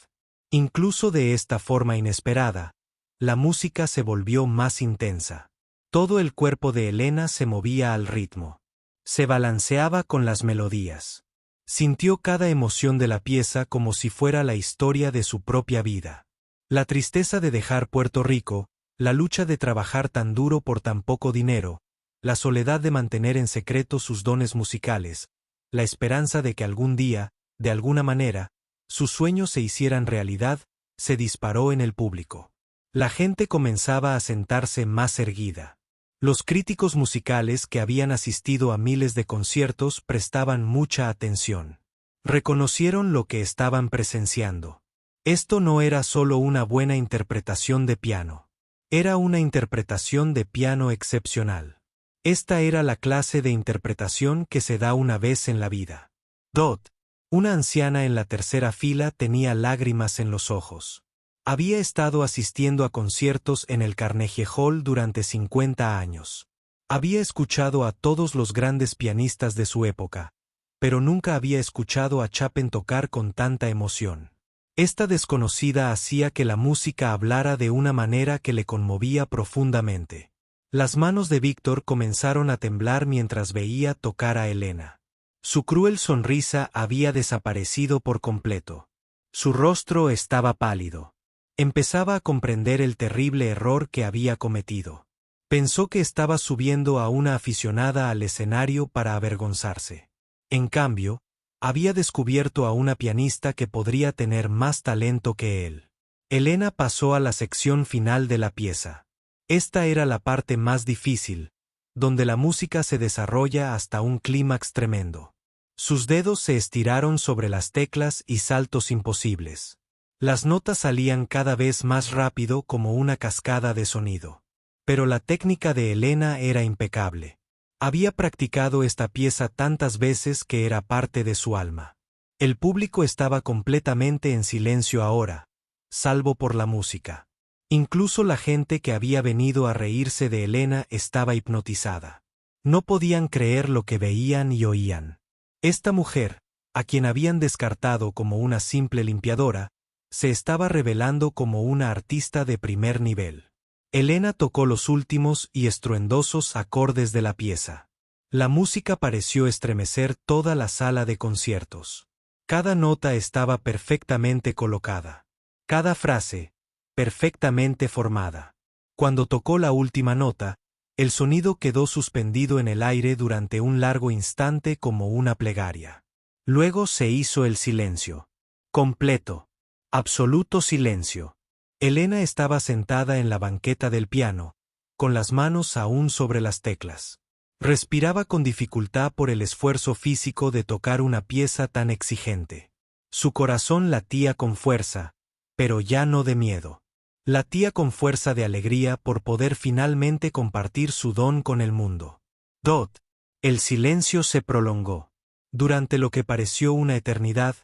A: Incluso de esta forma inesperada, la música se volvió más intensa. Todo el cuerpo de Elena se movía al ritmo. Se balanceaba con las melodías. Sintió cada emoción de la pieza como si fuera la historia de su propia vida. La tristeza de dejar Puerto Rico, la lucha de trabajar tan duro por tan poco dinero, la soledad de mantener en secreto sus dones musicales, la esperanza de que algún día, de alguna manera, sus sueños se hicieran realidad, se disparó en el público. La gente comenzaba a sentarse más erguida. Los críticos musicales que habían asistido a miles de conciertos prestaban mucha atención. Reconocieron lo que estaban presenciando. Esto no era solo una buena interpretación de piano. Era una interpretación de piano excepcional. Esta era la clase de interpretación que se da una vez en la vida. Dot, una anciana en la tercera fila, tenía lágrimas en los ojos. Había estado asistiendo a conciertos en el Carnegie Hall durante 50 años. Había escuchado a todos los grandes pianistas de su época, pero nunca había escuchado a Chopin tocar con tanta emoción. Esta desconocida hacía que la música hablara de una manera que le conmovía profundamente. Las manos de Víctor comenzaron a temblar mientras veía tocar a Elena. Su cruel sonrisa había desaparecido por completo. Su rostro estaba pálido. Empezaba a comprender el terrible error que había cometido. Pensó que estaba subiendo a una aficionada al escenario para avergonzarse. En cambio, había descubierto a una pianista que podría tener más talento que él. Elena pasó a la sección final de la pieza. Esta era la parte más difícil, donde la música se desarrolla hasta un clímax tremendo. Sus dedos se estiraron sobre las teclas y saltos imposibles. Las notas salían cada vez más rápido como una cascada de sonido. Pero la técnica de Elena era impecable. Había practicado esta pieza tantas veces que era parte de su alma. El público estaba completamente en silencio ahora, salvo por la música. Incluso la gente que había venido a reírse de Elena estaba hipnotizada. No podían creer lo que veían y oían. Esta mujer, a quien habían descartado como una simple limpiadora, se estaba revelando como una artista de primer nivel. Elena tocó los últimos y estruendosos acordes de la pieza. La música pareció estremecer toda la sala de conciertos. Cada nota estaba perfectamente colocada. Cada frase, perfectamente formada. Cuando tocó la última nota, el sonido quedó suspendido en el aire durante un largo instante como una plegaria. Luego se hizo el silencio. Completo. Absoluto silencio. Elena estaba sentada en la banqueta del piano, con las manos aún sobre las teclas. Respiraba con dificultad por el esfuerzo físico de tocar una pieza tan exigente. Su corazón latía con fuerza, pero ya no de miedo. Latía con fuerza de alegría por poder finalmente compartir su don con el mundo. Dot. El silencio se prolongó. Durante lo que pareció una eternidad,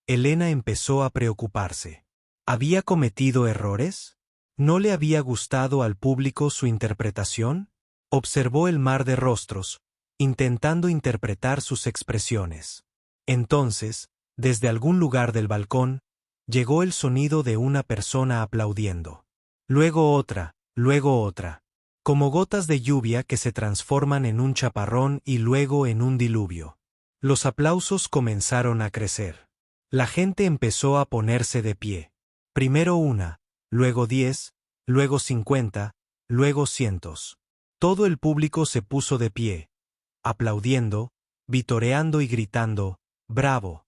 A: Elena empezó a preocuparse. ¿Había cometido errores? ¿No le había gustado al público su interpretación? Observó el mar de rostros, intentando interpretar sus expresiones. Entonces, desde algún lugar del balcón, llegó el sonido de una persona aplaudiendo. Luego otra, como gotas de lluvia que se transforman en un chaparrón y luego en un diluvio. Los aplausos comenzaron a crecer. La gente empezó a ponerse de pie. Primero una, luego 10, luego 50, luego cientos. Todo el público se puso de pie, aplaudiendo, vitoreando y gritando, ¡bravo!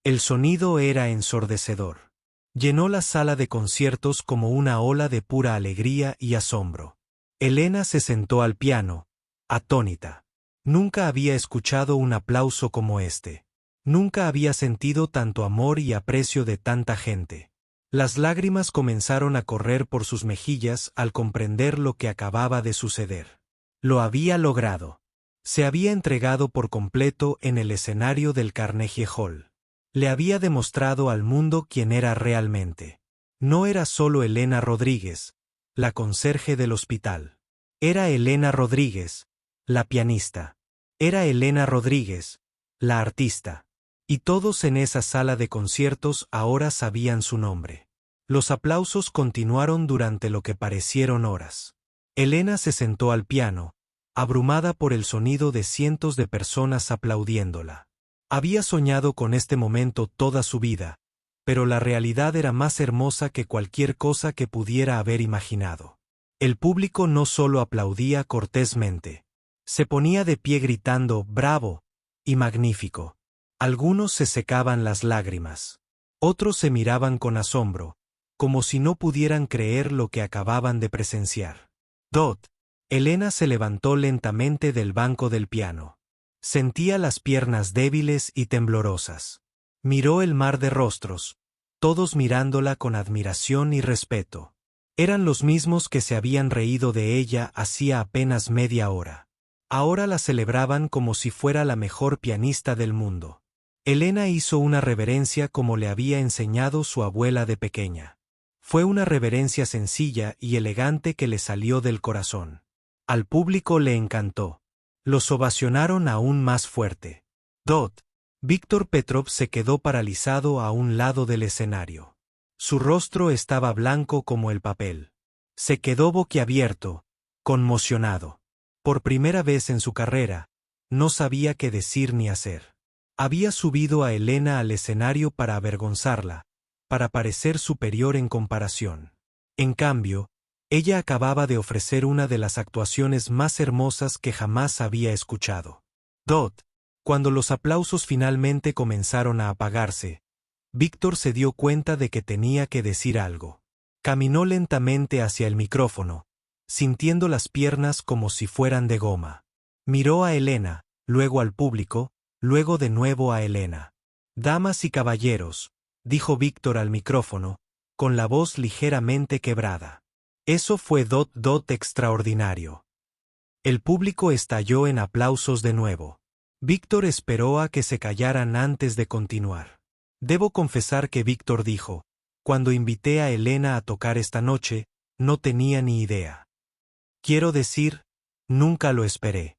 A: El sonido era ensordecedor. Llenó la sala de conciertos como una ola de pura alegría y asombro. Elena se sentó al piano, atónita. Nunca había escuchado un aplauso como este. Nunca había sentido tanto amor y aprecio de tanta gente. Las lágrimas comenzaron a correr por sus mejillas al comprender lo que acababa de suceder. Lo había logrado. Se había entregado por completo en el escenario del Carnegie Hall. Le había demostrado al mundo quién era realmente. No era solo Elena Rodríguez, la conserje del hospital. Era Elena Rodríguez, la pianista. Era Elena Rodríguez, la artista. Y todos en esa sala de conciertos ahora sabían su nombre. Los aplausos continuaron durante lo que parecieron horas. Elena se sentó al piano, abrumada por el sonido de cientos de personas aplaudiéndola. Había soñado con este momento toda su vida, pero la realidad era más hermosa que cualquier cosa que pudiera haber imaginado. El público no solo aplaudía cortésmente. Se ponía de pie gritando «bravo» y «magnífico». Algunos se secaban las lágrimas. Otros se miraban con asombro, como si no pudieran creer lo que acababan de presenciar. «Dot». Elena se levantó lentamente del banco del piano. Sentía las piernas débiles y temblorosas. Miró el mar de rostros, todos mirándola con admiración y respeto. Eran los mismos que se habían reído de ella hacía apenas media hora. Ahora la celebraban como si fuera la mejor pianista del mundo. Elena hizo una reverencia como le había enseñado su abuela de pequeña. Fue una reverencia sencilla y elegante que le salió del corazón. Al público le encantó. Los ovacionaron aún más fuerte. Dot. Víctor Petrov se quedó paralizado a un lado del escenario. Su rostro estaba blanco como el papel. Se quedó boquiabierto, conmocionado. Por primera vez en su carrera, no sabía qué decir ni hacer. Había subido a Elena al escenario para avergonzarla, para parecer superior en comparación. En cambio, ella acababa de ofrecer una de las actuaciones más hermosas que jamás había escuchado. Dot. Cuando los aplausos finalmente comenzaron a apagarse, Víctor se dio cuenta de que tenía que decir algo. Caminó lentamente hacia el micrófono, sintiendo las piernas como si fueran de goma. Miró a Elena, luego al público, luego de nuevo a Elena. «Damas y caballeros», dijo Víctor al micrófono, con la voz ligeramente quebrada. Eso fue Dot extraordinario. El público estalló en aplausos de nuevo. Víctor esperó a que se callaran antes de continuar. Debo confesar que Víctor dijo, cuando invité a Elena a tocar esta noche, no tenía ni idea. Quiero decir, nunca lo esperé.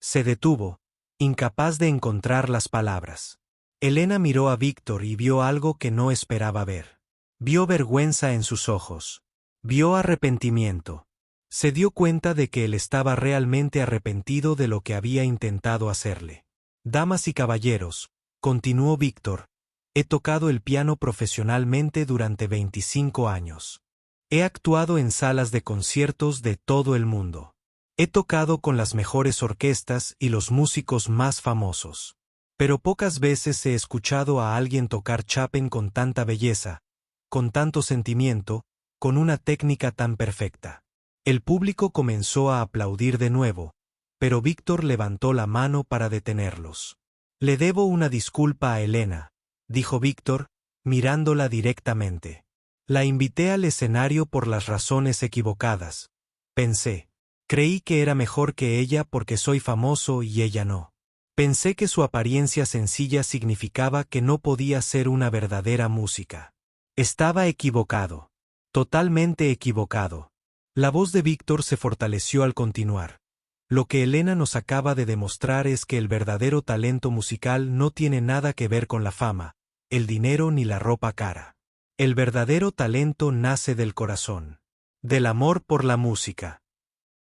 A: Se detuvo, incapaz de encontrar las palabras. Elena miró a Víctor y vio algo que no esperaba ver. Vio vergüenza en sus ojos. Vio arrepentimiento. Se dio cuenta de que él estaba realmente arrepentido de lo que había intentado hacerle. «Damas y caballeros», continuó Víctor, «he tocado el piano profesionalmente durante 25 años. He actuado en salas de conciertos de todo el mundo. He tocado con las mejores orquestas y los músicos más famosos. Pero pocas veces he escuchado a alguien tocar Chopin con tanta belleza, con tanto sentimiento, con una técnica tan perfecta». El público comenzó a aplaudir de nuevo, pero Víctor levantó la mano para detenerlos. «Le debo una disculpa a Elena», dijo Víctor, mirándola directamente. «La invité al escenario por las razones equivocadas. Pensé. Creí que era mejor que ella porque soy famoso y ella no. Pensé que su apariencia sencilla significaba que no podía ser una verdadera música. Estaba equivocado. Totalmente equivocado». La voz de Víctor se fortaleció al continuar. Lo que Elena nos acaba de demostrar es que el verdadero talento musical no tiene nada que ver con la fama, el dinero ni la ropa cara. El verdadero talento nace del corazón, del amor por la música.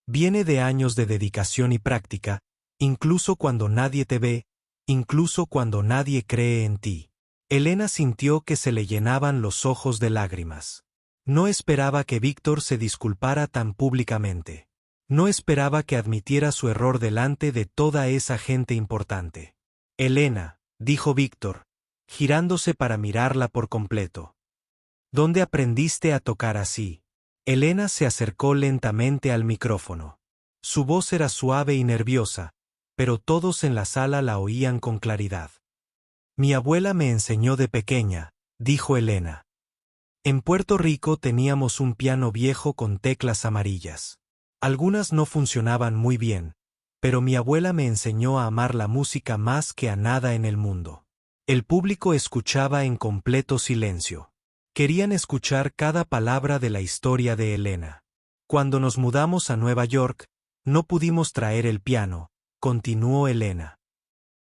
A: Viene de años de dedicación y práctica, incluso cuando nadie te ve, incluso cuando nadie cree en ti. Elena sintió que se le llenaban los ojos de lágrimas. No esperaba que Víctor se disculpara tan públicamente. No esperaba que admitiera su error delante de toda esa gente importante. Elena, dijo Víctor, girándose para mirarla por completo. ¿Dónde aprendiste a tocar así? Elena se acercó lentamente al micrófono. Su voz era suave y nerviosa, pero todos en la sala la oían con claridad. Mi abuela me enseñó de pequeña, dijo Elena. En Puerto Rico teníamos un piano viejo con teclas amarillas. Algunas no funcionaban muy bien, pero mi abuela me enseñó a amar la música más que a nada en el mundo. El público escuchaba en completo silencio. Querían escuchar cada palabra de la historia de Elena. Cuando nos mudamos a Nueva York, no pudimos traer el piano, continuó Elena.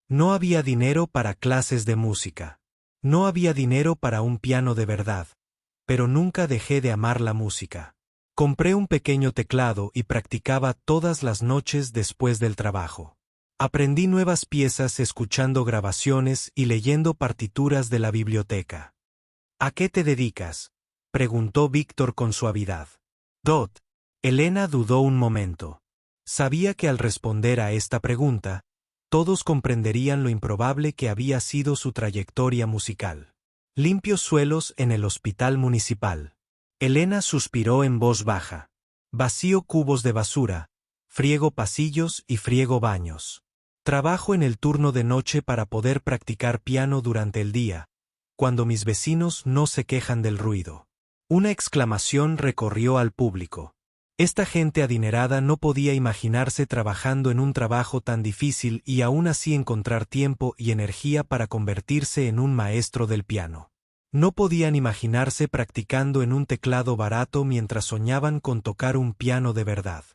A: No había dinero para clases de música. No había dinero para un piano de verdad. Pero nunca dejé de amar la música. Compré un pequeño teclado y practicaba todas las noches después del trabajo. Aprendí nuevas piezas escuchando grabaciones y leyendo partituras de la biblioteca. ¿A qué te dedicas?, preguntó Víctor con suavidad. Dot. Elena dudó un momento. Sabía que al responder a esta pregunta, todos comprenderían lo improbable que había sido su trayectoria musical. Limpios suelos en el hospital municipal. Elena suspiró en voz baja. Vacío cubos de basura, friego pasillos y friego baños. Trabajo en el turno de noche para poder practicar piano durante el día, cuando mis vecinos no se quejan del ruido. Una exclamación recorrió al público. Esta gente adinerada no podía imaginarse trabajando en un trabajo tan difícil y aún así encontrar tiempo y energía para convertirse en un maestro del piano. No podían imaginarse practicando en un teclado barato mientras soñaban con tocar un piano de verdad.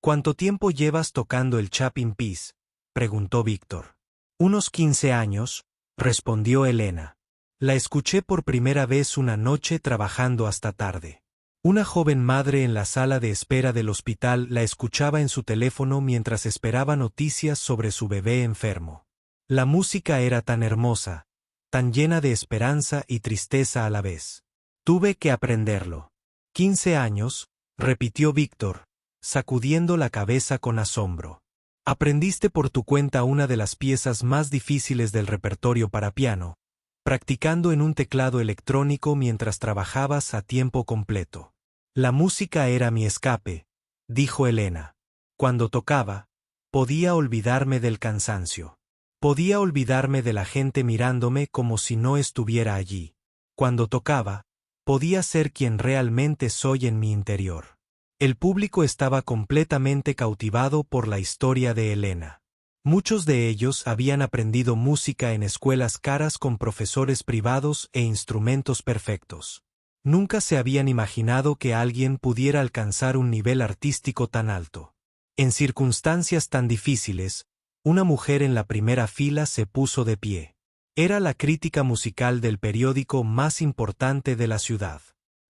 A: ¿Cuánto tiempo llevas tocando el Chopin Piece?, preguntó Víctor. Unos 15 años, respondió Elena. La escuché por primera vez una noche trabajando hasta tarde. Una joven madre en la sala de espera del hospital la escuchaba en su teléfono mientras esperaba noticias sobre su bebé enfermo. La música era tan hermosa, tan llena de esperanza y tristeza a la vez. Tuve que aprenderlo. 15 años, repitió Víctor, sacudiendo la cabeza con asombro. Aprendiste por tu cuenta una de las piezas más difíciles del repertorio para piano, practicando en un teclado electrónico mientras trabajabas a tiempo completo. La música era mi escape, dijo Elena. Cuando tocaba, podía olvidarme del cansancio. Podía olvidarme de la gente mirándome como si no estuviera allí. Cuando tocaba, podía ser quien realmente soy en mi interior. El público estaba completamente cautivado por la historia de Elena. Muchos de ellos habían aprendido música en escuelas caras con profesores privados e instrumentos perfectos. Nunca se habían imaginado que alguien pudiera alcanzar un nivel artístico tan alto. En circunstancias tan difíciles, una mujer en la primera fila se puso de pie. Era la crítica musical del periódico más importante de la ciudad.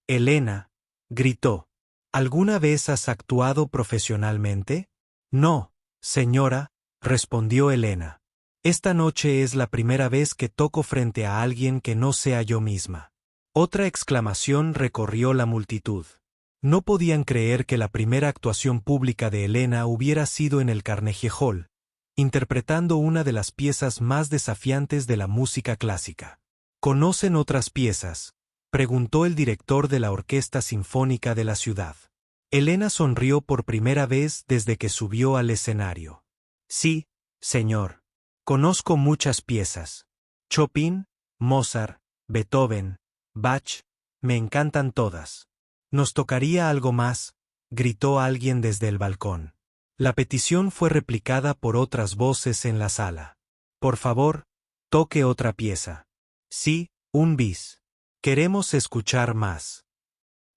A: Elena, gritó, ¿alguna vez has actuado profesionalmente? No, señora, respondió Elena. Esta noche es la primera vez que toco frente a alguien que no sea yo misma. Otra exclamación recorrió la multitud. No podían creer que la primera actuación pública de Elena hubiera sido en el Carnegie Hall, interpretando una de las piezas más desafiantes de la música clásica. ¿Conocen otras piezas?, preguntó el director de la Orquesta Sinfónica de la ciudad. Elena sonrió por primera vez desde que subió al escenario. Sí, señor. Conozco muchas piezas. Chopin, Mozart, Beethoven, Bach, me encantan todas. ¿Nos tocaría algo más?, gritó alguien desde el balcón. La petición fue replicada por otras voces en la sala. Por favor, toque otra pieza. Sí, un bis. Queremos escuchar más.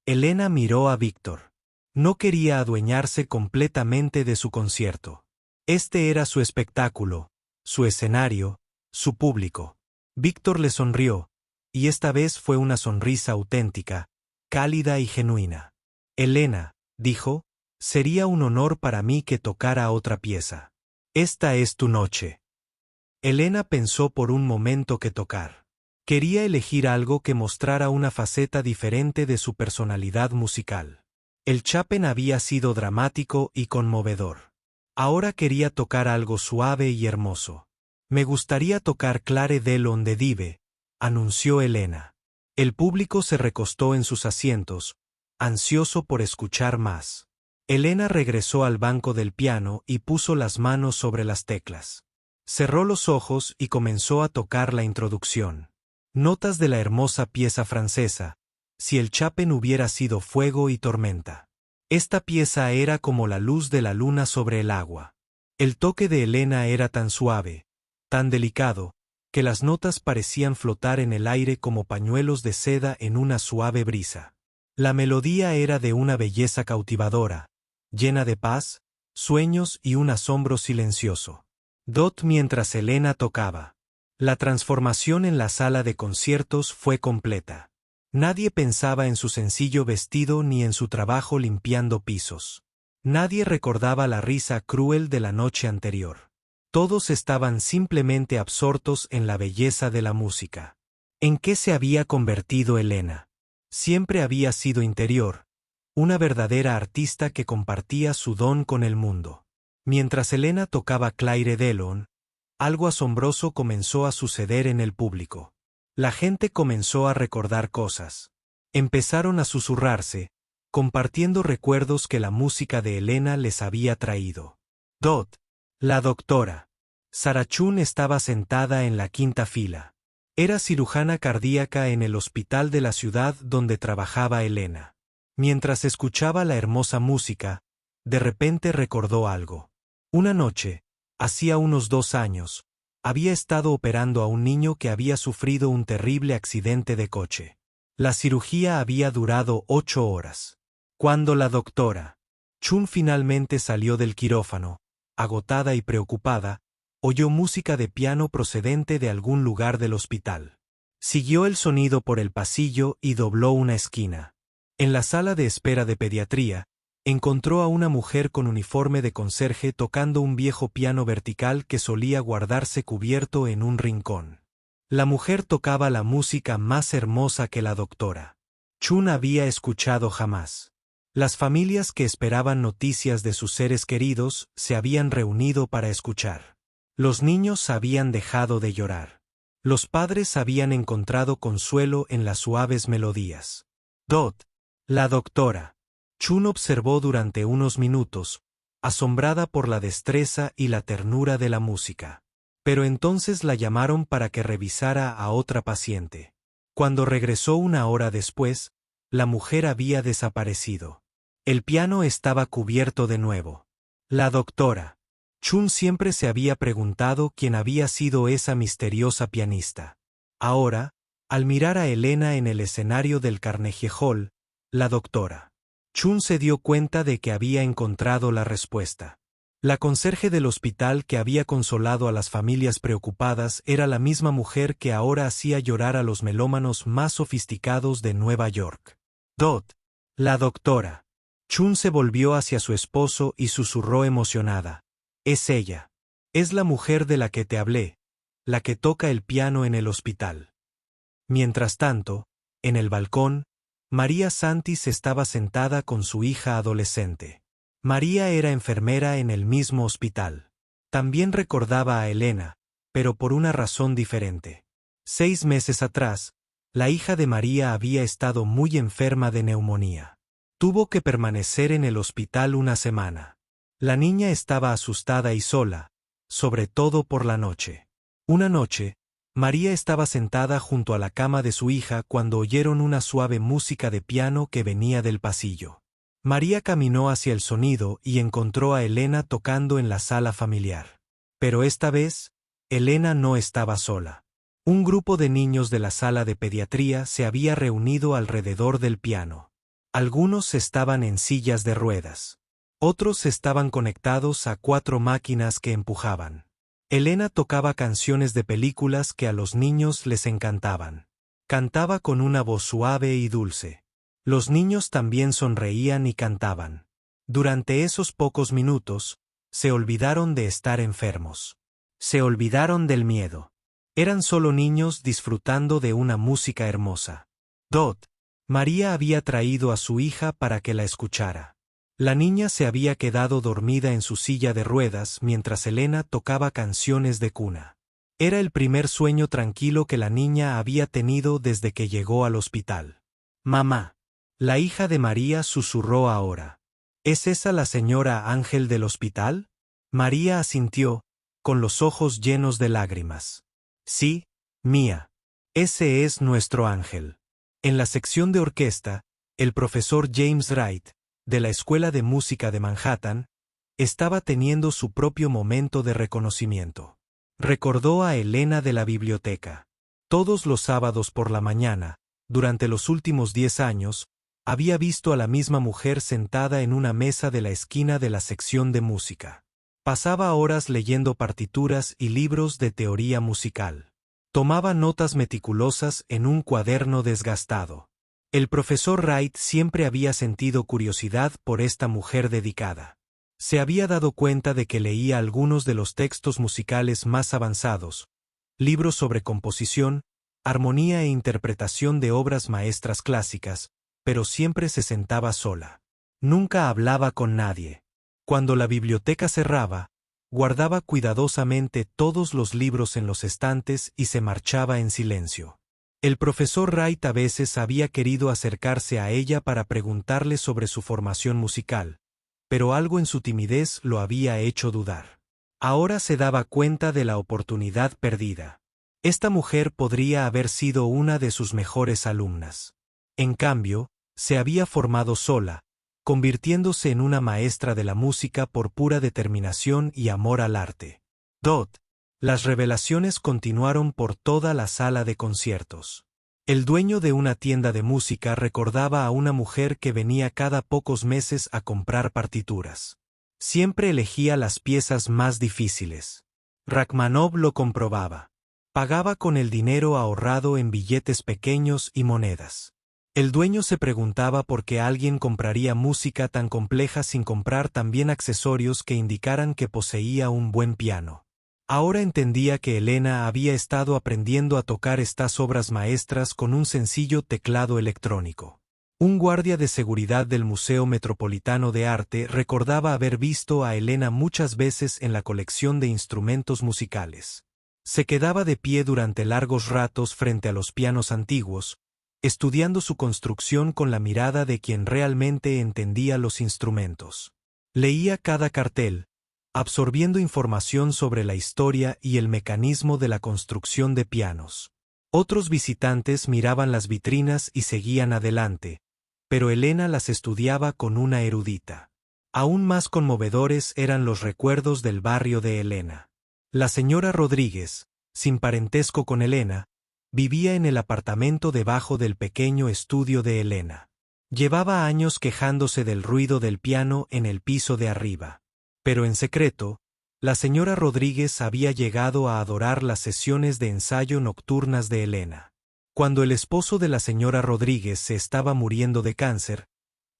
A: Elena miró a Víctor. No quería adueñarse completamente de su concierto. Este era su espectáculo, su escenario, su público. Víctor le sonrió, y esta vez fue una sonrisa auténtica, cálida y genuina. Elena, dijo, sería un honor para mí que tocara otra pieza. Esta es tu noche. Elena pensó por un momento qué tocar. Quería elegir algo que mostrara una faceta diferente de su personalidad musical. El Chopin había sido dramático y conmovedor. Ahora quería tocar algo suave y hermoso. Me gustaría tocar Clare Delon de Dive, anunció Elena. El público se recostó en sus asientos, ansioso por escuchar más. Elena regresó al banco del piano y puso las manos sobre las teclas. Cerró los ojos y comenzó a tocar la introducción. Notas de la hermosa pieza francesa, Si el Chopin hubiera sido fuego y tormenta. Esta pieza era como la luz de la luna sobre el agua. El toque de Elena era tan suave, tan delicado, que las notas parecían flotar en el aire como pañuelos de seda en una suave brisa. La melodía era de una belleza cautivadora, llena de paz, sueños y un asombro silencioso. Dot mientras Elena tocaba. La transformación en la sala de conciertos fue completa. Nadie pensaba en su sencillo vestido ni en su trabajo limpiando pisos. Nadie recordaba la risa cruel de la noche anterior. Todos estaban simplemente absortos en la belleza de la música. ¿En qué se había convertido Elena? Siempre había sido interior, una verdadera artista que compartía su don con el mundo. Mientras Elena tocaba Claire Delon, algo asombroso comenzó a suceder en el público. La gente comenzó a recordar cosas. Empezaron a susurrarse, compartiendo recuerdos que la música de Elena les había traído. Dot, la doctora. Sarah Chun estaba sentada en la quinta fila. Era cirujana cardíaca en el hospital de la ciudad donde trabajaba Elena. Mientras escuchaba la hermosa música, de repente recordó algo. Una noche, hacía unos 2 años, había estado operando a un niño que había sufrido un terrible accidente de coche. La cirugía había durado 8 horas. Cuando la doctora Chun finalmente salió del quirófano, agotada y preocupada, oyó música de piano procedente de algún lugar del hospital. Siguió el sonido por el pasillo y dobló una esquina. En la sala de espera de pediatría, encontró a una mujer con uniforme de conserje tocando un viejo piano vertical que solía guardarse cubierto en un rincón. La mujer tocaba la música más hermosa que la doctora Chun había escuchado jamás. Las familias que esperaban noticias de sus seres queridos se habían reunido para escuchar. Los niños habían dejado de llorar. Los padres habían encontrado consuelo en las suaves melodías. Dot, la doctora Chun observó durante unos minutos, asombrada por la destreza y la ternura de la música. Pero entonces la llamaron para que revisara a otra paciente. Cuando regresó 1 hora después, la mujer había desaparecido. El piano estaba cubierto de nuevo. La doctora Chun siempre se había preguntado quién había sido esa misteriosa pianista. Ahora, al mirar a Elena en el escenario del Carnegie Hall, la doctora Chun se dio cuenta de que había encontrado la respuesta. La conserje del hospital que había consolado a las familias preocupadas era la misma mujer que ahora hacía llorar a los melómanos más sofisticados de Nueva York. Dot, la doctora Chun se volvió hacia su esposo y susurró emocionada. Es ella. Es la mujer de la que te hablé, la que toca el piano en el hospital. Mientras tanto, en el balcón, María Santis estaba sentada con su hija adolescente. María era enfermera en el mismo hospital. También recordaba a Elena, pero por una razón diferente. 6 meses atrás, la hija de María había estado muy enferma de neumonía. Tuvo que permanecer en el hospital 1 semana. La niña estaba asustada y sola, sobre todo por la noche. Una noche, María estaba sentada junto a la cama de su hija cuando oyeron una suave música de piano que venía del pasillo. María caminó hacia el sonido y encontró a Elena tocando en la sala familiar. Pero esta vez, Elena no estaba sola. Un grupo de niños de la sala de pediatría se había reunido alrededor del piano. Algunos estaban en sillas de ruedas. Otros estaban conectados a 4 máquinas que empujaban. Elena tocaba canciones de películas que a los niños les encantaban. Cantaba con una voz suave y dulce. Los niños también sonreían y cantaban. Durante esos pocos minutos, se olvidaron de estar enfermos. Se olvidaron del miedo. Eran solo niños disfrutando de una música hermosa. Dot. María había traído a su hija para que la escuchara. La niña se había quedado dormida en su silla de ruedas mientras Elena tocaba canciones de cuna. Era el primer sueño tranquilo que la niña había tenido desde que llegó al hospital. «Mamá». La hija de María susurró ahora. «¿Es esa la señora Ángel del hospital?» María asintió, con los ojos llenos de lágrimas. «Sí, mía. Ese es nuestro ángel». En la sección de orquesta, el profesor James Wright, de la Escuela de Música de Manhattan, estaba teniendo su propio momento de reconocimiento. Recordó a Elena de la biblioteca. Todos los sábados por la mañana, durante los últimos 10 años, había visto a la misma mujer sentada en una mesa de la esquina de la sección de música. Pasaba horas leyendo partituras y libros de teoría musical. Tomaba notas meticulosas en un cuaderno desgastado. El profesor Wright siempre había sentido curiosidad por esta mujer dedicada. Se había dado cuenta de que leía algunos de los textos musicales más avanzados, libros sobre composición, armonía e interpretación de obras maestras clásicas, pero siempre se sentaba sola. Nunca hablaba con nadie. Cuando la biblioteca cerraba, guardaba cuidadosamente todos los libros en los estantes y se marchaba en silencio. El profesor Wright a veces había querido acercarse a ella para preguntarle sobre su formación musical, pero algo en su timidez lo había hecho dudar. Ahora se daba cuenta de la oportunidad perdida. Esta mujer podría haber sido una de sus mejores alumnas. En cambio, se había formado sola, convirtiéndose en una maestra de la música por pura determinación y amor al arte. Dot. Las revelaciones continuaron por toda la sala de conciertos. El dueño de una tienda de música recordaba a una mujer que venía cada pocos meses a comprar partituras. Siempre elegía las piezas más difíciles. Rachmaninoff lo comprobaba. Pagaba con el dinero ahorrado en billetes pequeños y monedas. El dueño se preguntaba por qué alguien compraría música tan compleja sin comprar también accesorios que indicaran que poseía un buen piano. Ahora entendía que Elena había estado aprendiendo a tocar estas obras maestras con un sencillo teclado electrónico. Un guardia de seguridad del Museo Metropolitano de Arte recordaba haber visto a Elena muchas veces en la colección de instrumentos musicales. Se quedaba de pie durante largos ratos frente a los pianos antiguos, estudiando su construcción con la mirada de quien realmente entendía los instrumentos. Leía cada cartel, absorbiendo información sobre la historia y el mecanismo de la construcción de pianos. Otros visitantes miraban las vitrinas y seguían adelante, pero Elena las estudiaba con una erudita. Aún más conmovedores eran los recuerdos del barrio de Elena. La señora Rodríguez, sin parentesco con Elena, vivía en el apartamento debajo del pequeño estudio de Elena. Llevaba años quejándose del ruido del piano en el piso de arriba. Pero en secreto, la señora Rodríguez había llegado a adorar las sesiones de ensayo nocturnas de Elena. Cuando el esposo de la señora Rodríguez se estaba muriendo de cáncer,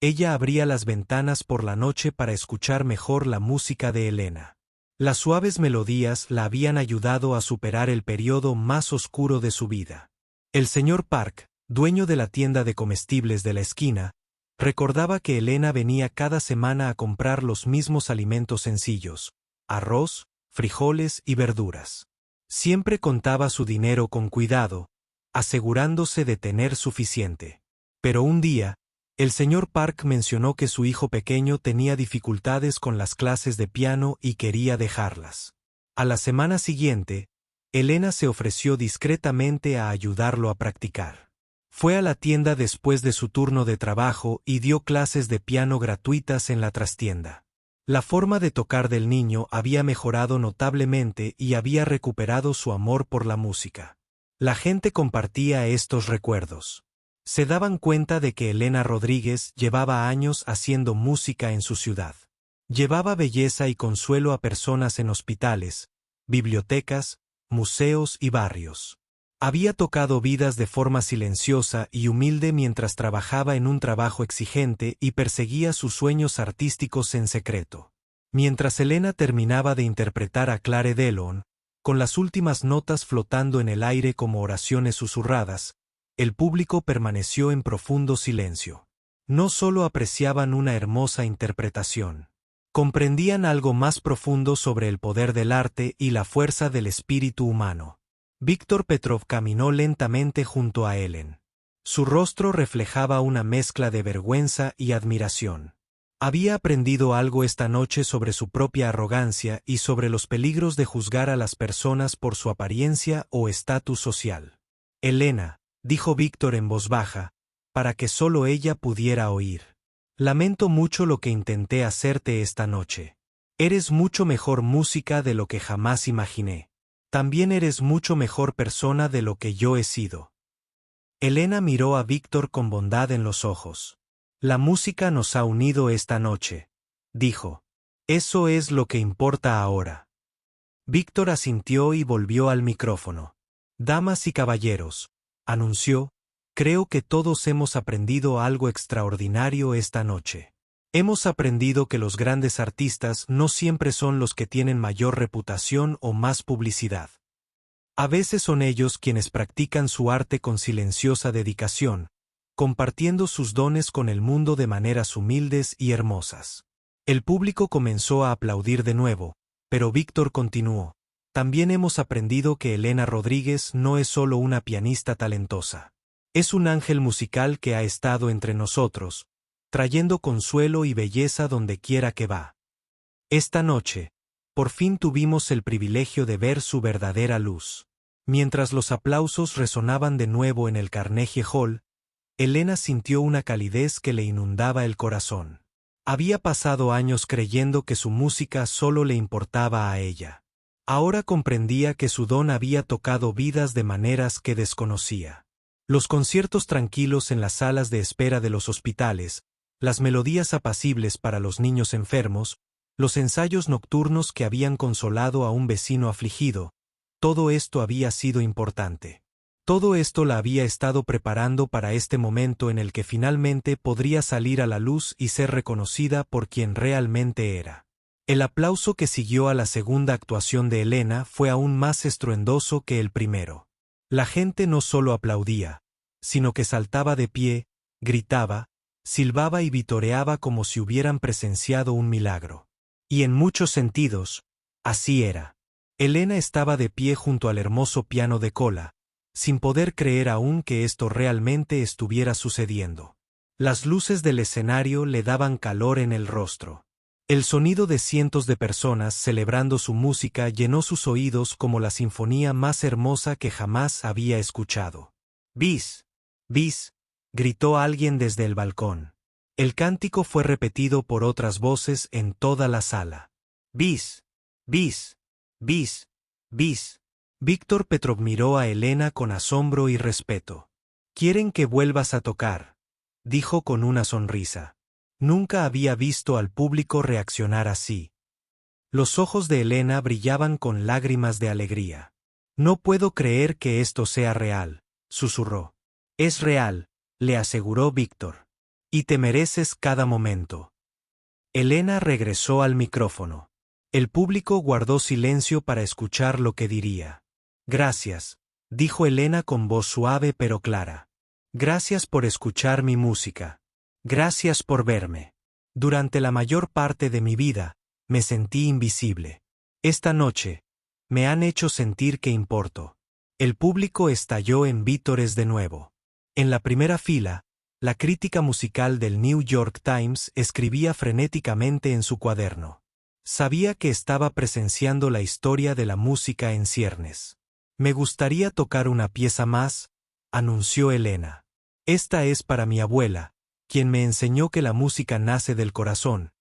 A: ella abría las ventanas por la noche para escuchar mejor la música de Elena. Las suaves melodías la habían ayudado a superar el periodo más oscuro de su vida. El señor Park, dueño de la tienda de comestibles de la esquina, recordaba que Elena venía cada semana a comprar los mismos alimentos sencillos: arroz, frijoles y verduras. Siempre contaba su dinero con cuidado, asegurándose de tener suficiente. Pero un día, el señor Park mencionó que su hijo pequeño tenía dificultades con las clases de piano y quería dejarlas. A la semana siguiente, Elena se ofreció discretamente a ayudarlo a practicar. Fue a la tienda después de su turno de trabajo y dio clases de piano gratuitas en la trastienda. La forma de tocar del niño había mejorado notablemente y había recuperado su amor por la música. La gente compartía estos recuerdos. Se daban cuenta de que Elena Rodríguez llevaba años haciendo música en su ciudad. Llevaba belleza y consuelo a personas en hospitales, bibliotecas, museos y barrios. Había tocado vidas de forma silenciosa y humilde mientras trabajaba en un trabajo exigente y perseguía sus sueños artísticos en secreto. Mientras Elena terminaba de interpretar a Clare Delon, Con las últimas notas flotando en el aire como oraciones susurradas, el público permaneció en profundo silencio. No solo apreciaban una hermosa interpretación. Comprendían algo más profundo sobre el poder del arte y la fuerza del espíritu humano. Víctor Petrov caminó lentamente junto a Ellen. Su rostro reflejaba una mezcla de vergüenza y admiración. Había aprendido algo esta noche sobre su propia arrogancia y sobre los peligros de juzgar a las personas por su apariencia o estatus social. Elena, dijo Víctor en voz baja, para que solo ella pudiera oír. Lamento mucho lo que intenté hacerte esta noche. Eres mucho mejor música de lo que jamás imaginé. También eres mucho mejor persona de lo que yo he sido. Elena miró a Víctor con bondad en los ojos. La música nos ha unido esta noche, dijo. Eso es lo que importa ahora. Víctor asintió y volvió al micrófono. Damas y caballeros, anunció, creo que todos hemos aprendido algo extraordinario esta noche. Hemos aprendido que los grandes artistas no siempre son los que tienen mayor reputación o más publicidad. A veces son ellos quienes practican su arte con silenciosa dedicación, compartiendo sus dones con el mundo de maneras humildes y hermosas. El público comenzó a aplaudir de nuevo, pero Víctor continuó. También hemos aprendido que Elena Rodríguez no es solo una pianista talentosa. Es un ángel musical que ha estado entre nosotros, trayendo consuelo y belleza donde quiera que va. Esta noche, por fin tuvimos el privilegio de ver su verdadera luz. Mientras los aplausos resonaban de nuevo en el Carnegie Hall, Elena sintió una calidez que le inundaba el corazón. Había pasado años creyendo que su música solo le importaba a ella. Ahora comprendía que su don había tocado vidas de maneras que desconocía. Los conciertos tranquilos en las salas de espera de los hospitales, las melodías apacibles para los niños enfermos, los ensayos nocturnos que habían consolado a un vecino afligido, todo esto había sido importante. Todo esto la había estado preparando para este momento en el que finalmente podría salir a la luz y ser reconocida por quien realmente era. El aplauso que siguió a la segunda actuación de Elena fue aún más estruendoso que el primero. La gente no solo aplaudía, sino que saltaba de pie, gritaba, silbaba y vitoreaba como si hubieran presenciado un milagro. Y en muchos sentidos, así era. Elena estaba de pie junto al hermoso piano de cola, sin poder creer aún que esto realmente estuviera sucediendo. Las luces del escenario le daban calor en el rostro. El sonido de cientos de personas celebrando su música llenó sus oídos como la sinfonía más hermosa que jamás había escuchado. «Bis, bis», gritó alguien desde el balcón. El cántico fue repetido por otras voces en toda la sala. «Bis, bis, bis, bis». Víctor Petrov miró a Elena con asombro y respeto. «Quieren que vuelvas a tocar», dijo con una sonrisa. Nunca había visto al público reaccionar así. Los ojos de Elena brillaban con lágrimas de alegría. «No puedo creer que esto sea real», susurró. «Es real», le aseguró Víctor. «Y te mereces cada momento». Elena regresó al micrófono. El público guardó silencio para escuchar lo que diría. «Gracias», dijo Elena con voz suave pero clara. «Gracias por escuchar mi música. Gracias por verme. Durante la mayor parte de mi vida, me sentí invisible. Esta noche, me han hecho sentir que importo». El público estalló en vítores de nuevo. En la primera fila, la crítica musical del New York Times escribía frenéticamente en su cuaderno. Sabía que estaba presenciando la historia de la música en ciernes. «Me gustaría tocar una pieza más», anunció Elena. «Esta es para mi abuela, quien me enseñó que la música nace del corazón,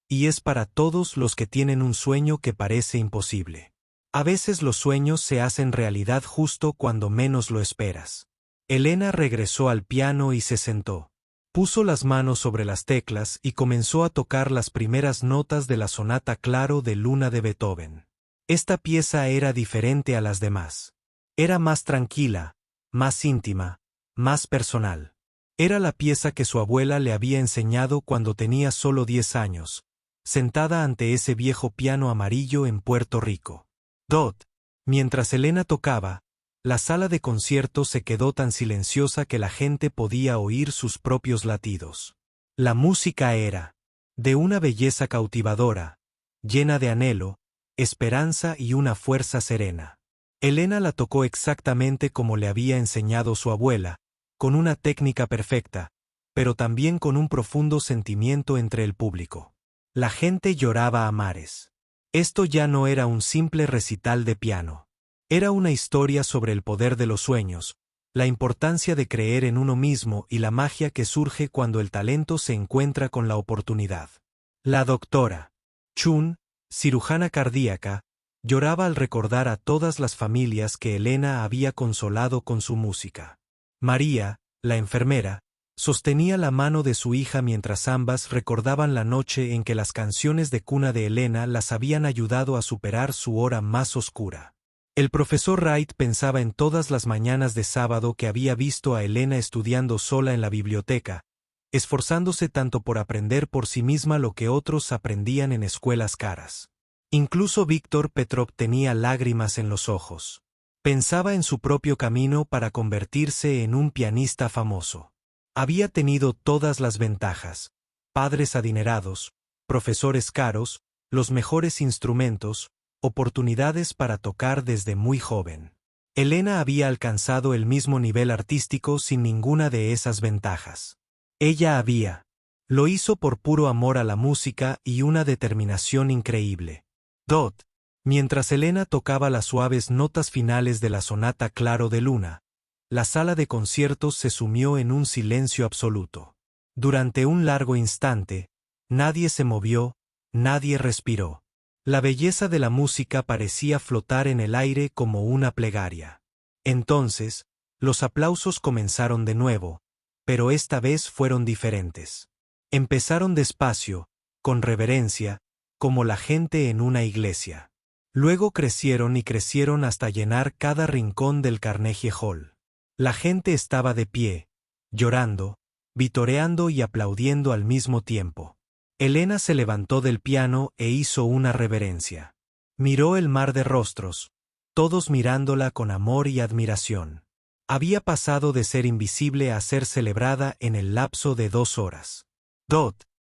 A: y es para todos los que tienen un sueño que parece imposible. A veces los sueños se hacen realidad justo cuando menos lo esperas». Elena regresó al piano y se sentó. Puso las manos sobre las teclas y comenzó a tocar las primeras notas de la sonata Claro de Luna de Beethoven. Esta pieza era diferente a las demás. Era más tranquila, más íntima, más personal. Era la pieza que su abuela le había enseñado cuando tenía solo 10 años, sentada ante ese viejo piano amarillo en Puerto Rico. «Dot», Mientras Elena tocaba, la sala de conciertos se quedó tan silenciosa que la gente podía oír sus propios latidos. La música era de una belleza cautivadora, llena de anhelo, esperanza y una fuerza serena. Elena la tocó exactamente como le había enseñado su abuela, con una técnica perfecta, pero también con un profundo sentimiento entre el público. La gente lloraba a mares. Esto ya no era un simple recital de piano. Era una historia sobre el poder de los sueños, la importancia de creer en uno mismo y la magia que surge cuando el talento se encuentra con la oportunidad. La doctora Chun, cirujana cardíaca, lloraba al recordar a todas las familias que Elena había consolado con su música. María, la enfermera, sostenía la mano de su hija mientras ambas recordaban la noche en que las canciones de cuna de Elena las habían ayudado a superar su hora más oscura. El profesor Wright pensaba en todas las mañanas de sábado que había visto a Elena estudiando sola en la biblioteca, esforzándose tanto por aprender por sí misma lo que otros aprendían en escuelas caras. Incluso Víctor Petrov tenía lágrimas en los ojos. Pensaba en su propio camino para convertirse en un pianista famoso. Había tenido todas las ventajas: padres adinerados, profesores caros, los mejores instrumentos, oportunidades para tocar desde muy joven. Elena había alcanzado el mismo nivel artístico sin ninguna de esas ventajas. Lo hizo por puro amor a la música y una determinación increíble. Mientras Elena tocaba las suaves notas finales de la sonata Claro de Luna, la sala de conciertos se sumió en un silencio absoluto. Durante un largo instante, nadie se movió, nadie respiró. La belleza de la música parecía flotar en el aire como una plegaria. Entonces, los aplausos comenzaron de nuevo, pero esta vez fueron diferentes. Empezaron despacio, con reverencia, como la gente en una iglesia. Luego crecieron y crecieron hasta llenar cada rincón del Carnegie Hall. La gente estaba de pie, llorando, vitoreando y aplaudiendo al mismo tiempo. Elena se levantó del piano e hizo una reverencia. Miró el mar de rostros, todos mirándola con amor y admiración. Había pasado de ser invisible a ser celebrada en el lapso de 2 horas.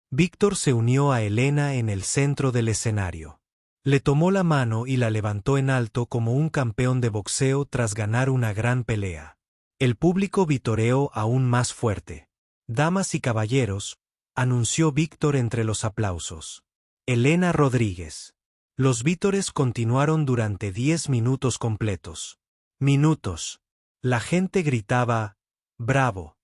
A: Víctor se unió a Elena en el centro del escenario. Le tomó la mano y la levantó en alto como un campeón de boxeo tras ganar una gran pelea. El público vitoreó aún más fuerte. «Damas y caballeros», anunció Víctor entre los aplausos. «Elena Rodríguez». Los vítores continuaron durante 10 minutos completos. Minutos. La gente gritaba «¡Bravo!»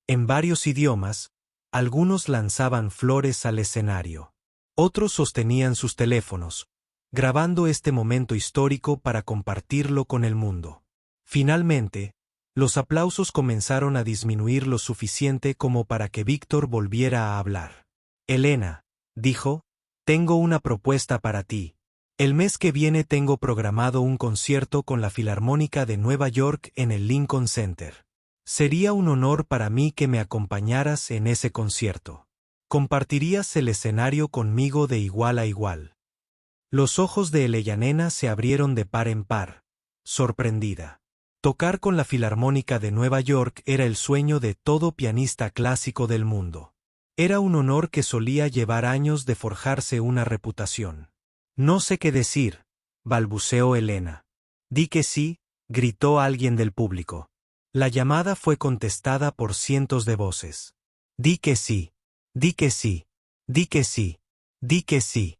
A: en varios idiomas. Algunos lanzaban flores al escenario. Otros sostenían sus teléfonos, grabando este momento histórico para compartirlo con el mundo. Finalmente, los aplausos comenzaron a disminuir lo suficiente como para que Víctor volviera a hablar. «Elena», dijo, «tengo una propuesta para ti. El mes que viene tengo programado un concierto con la Filarmónica de Nueva York en el Lincoln Center. Sería un honor para mí que me acompañaras en ese concierto. Compartirías el escenario conmigo de igual a igual». Los ojos de Elena se abrieron de par en par, sorprendida. Tocar con la Filarmónica de Nueva York era el sueño de todo pianista clásico del mundo. Era un honor que solía llevar años de forjarse una reputación. «No sé qué decir», balbuceó Elena. «Di que sí», gritó alguien del público. La llamada fue contestada por cientos de voces. «Di que sí, di que sí, di que sí, di que sí».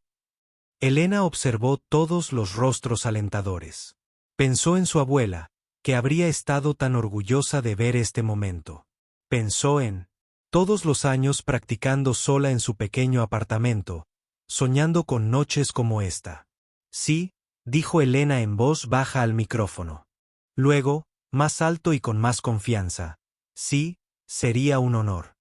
A: Elena observó todos los rostros alentadores. Pensó en su abuela, que habría estado tan orgullosa de ver este momento. Pensó en todos los años practicando sola en su pequeño apartamento, soñando con noches como esta. «Sí», dijo Elena en voz baja al micrófono. Luego, más alto y con más confianza, «sí, sería un honor».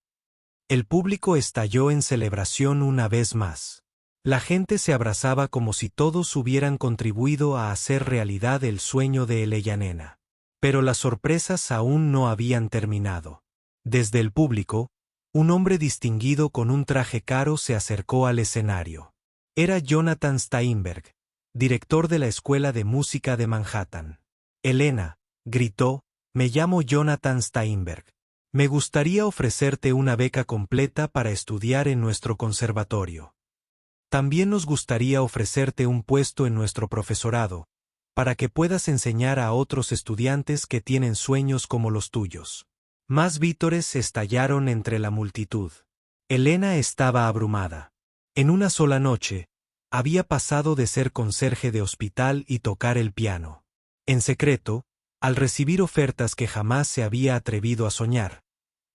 A: El público estalló en celebración una vez más. La gente se abrazaba como si todos hubieran contribuido a hacer realidad el sueño de Elena. Pero las sorpresas aún no habían terminado. Desde el público, un hombre distinguido con un traje caro se acercó al escenario. Era Jonathan Steinberg, director de la Escuela de Música de Manhattan. Elena, gritó, me llamo Jonathan Steinberg. Me gustaría ofrecerte una beca completa para estudiar en nuestro conservatorio. También nos gustaría ofrecerte un puesto en nuestro profesorado, para que puedas enseñar a otros estudiantes que tienen sueños como los tuyos. Más vítores estallaron entre la multitud. Elena estaba abrumada. En una sola noche, había pasado de ser conserje de hospital y tocar el piano. En secreto, al recibir ofertas que jamás se había atrevido a soñar,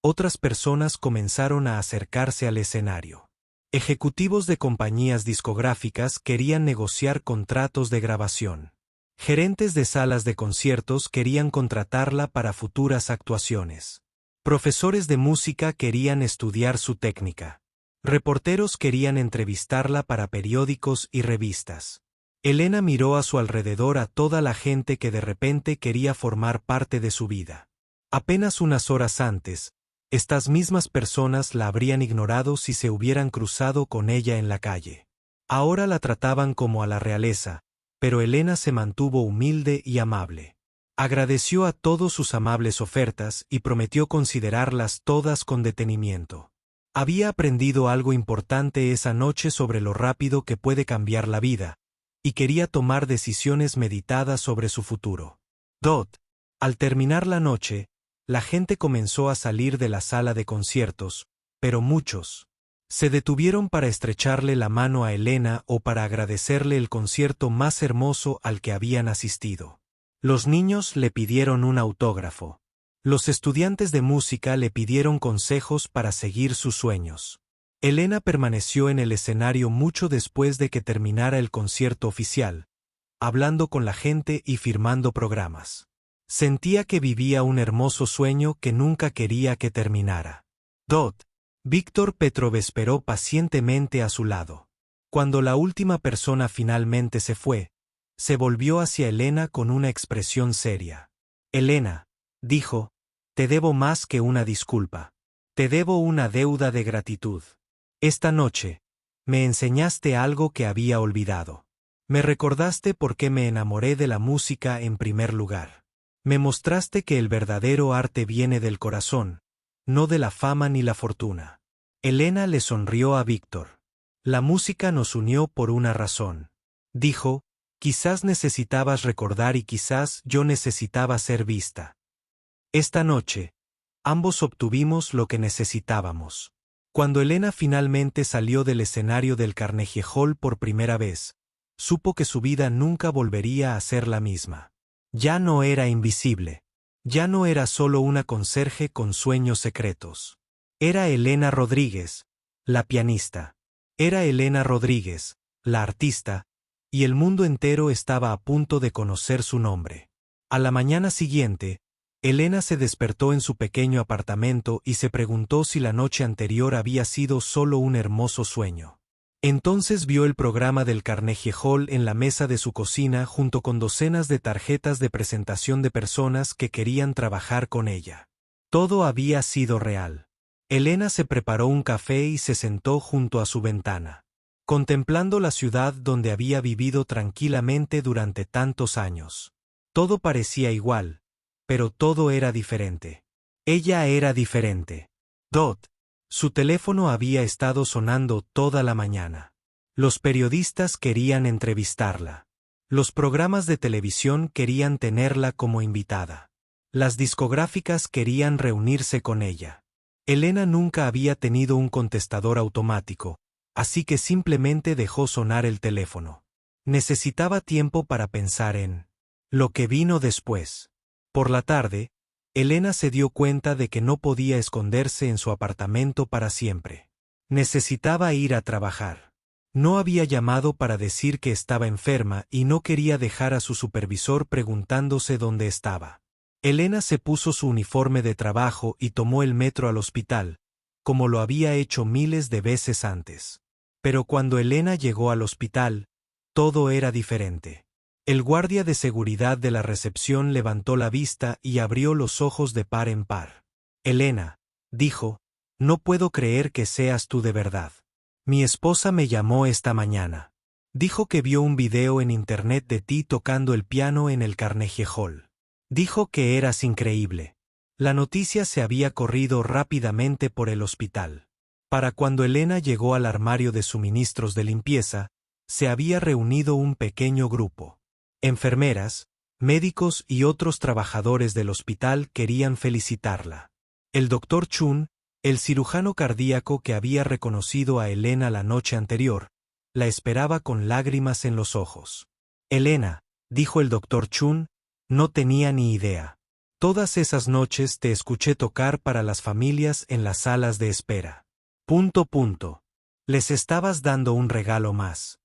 A: otras personas comenzaron a acercarse al escenario. Ejecutivos de compañías discográficas querían negociar contratos de grabación. Gerentes de salas de conciertos querían contratarla para futuras actuaciones. Profesores de música querían estudiar su técnica. Reporteros querían entrevistarla para periódicos y revistas. Elena miró a su alrededor a toda la gente que de repente quería formar parte de su vida. Apenas unas horas antes, estas mismas personas la habrían ignorado si se hubieran cruzado con ella en la calle. Ahora la trataban como a la realeza, pero Elena se mantuvo humilde y amable. Agradeció a todos sus amables ofertas y prometió considerarlas todas con detenimiento. Había aprendido algo importante esa noche sobre lo rápido que puede cambiar la vida, y quería tomar decisiones meditadas sobre su futuro. Al terminar la noche, la gente comenzó a salir de la sala de conciertos, pero muchos se detuvieron para estrecharle la mano a Elena o para agradecerle el concierto más hermoso al que habían asistido. Los niños le pidieron un autógrafo. Los estudiantes de música le pidieron consejos para seguir sus sueños. Elena permaneció en el escenario mucho después de que terminara el concierto oficial, hablando con la gente y firmando programas. Sentía que vivía un hermoso sueño que nunca quería que terminara. Víctor Petrov esperó pacientemente a su lado. Cuando la última persona finalmente se fue, se volvió hacia Elena con una expresión seria. Elena, dijo, te debo más que una disculpa. Te debo una deuda de gratitud. Esta noche, me enseñaste algo que había olvidado. Me recordaste por qué me enamoré de la música en primer lugar. Me mostraste que el verdadero arte viene del corazón, no de la fama ni la fortuna. Elena le sonrió a Víctor. La música nos unió por una razón. Dijo, quizás necesitabas recordar y quizás yo necesitaba ser vista. Esta noche, ambos obtuvimos lo que necesitábamos. Cuando Elena finalmente salió del escenario del Carnegie Hall por primera vez, supo que su vida nunca volvería a ser la misma. Ya no era invisible. Ya no era solo una conserje con sueños secretos. Era Elena Rodríguez, la pianista. Era Elena Rodríguez, la artista, y el mundo entero estaba a punto de conocer su nombre. A la mañana siguiente, Elena se despertó en su pequeño apartamento y se preguntó si la noche anterior había sido solo un hermoso sueño. Entonces vio el programa del Carnegie Hall en la mesa de su cocina junto con docenas de tarjetas de presentación de personas que querían trabajar con ella. Todo había sido real. Elena se preparó un café y se sentó junto a su ventana, contemplando la ciudad donde había vivido tranquilamente durante tantos años. Todo parecía igual, pero todo era diferente. Ella era diferente. Su teléfono había estado sonando toda la mañana. Los periodistas querían entrevistarla. Los programas de televisión querían tenerla como invitada. Las discográficas querían reunirse con ella. Elena nunca había tenido un contestador automático, así que simplemente dejó sonar el teléfono. Necesitaba tiempo para pensar en lo que vino después. Por la tarde, Elena se dio cuenta de que no podía esconderse en su apartamento para siempre. Necesitaba ir a trabajar. No había llamado para decir que estaba enferma y no quería dejar a su supervisor preguntándose dónde estaba. Elena se puso su uniforme de trabajo y tomó el metro al hospital, como lo había hecho miles de veces antes. Pero cuando Elena llegó al hospital, todo era diferente. El guardia de seguridad de la recepción levantó la vista y abrió los ojos de par en par. Elena, dijo, no puedo creer que seas tú de verdad. Mi esposa me llamó esta mañana. Dijo que vio un video en internet de ti tocando el piano en el Carnegie Hall. Dijo que eras increíble. La noticia se había corrido rápidamente por el hospital. Para cuando Elena llegó al armario de suministros de limpieza, se había reunido un pequeño grupo. Enfermeras, médicos y otros trabajadores del hospital querían felicitarla. El doctor Chun, el cirujano cardíaco que había reconocido a Elena la noche anterior, la esperaba con lágrimas en los ojos. Elena, dijo el doctor Chun, no tenía ni idea. Todas esas noches te escuché tocar para las familias en las salas de espera. Les estabas dando un regalo más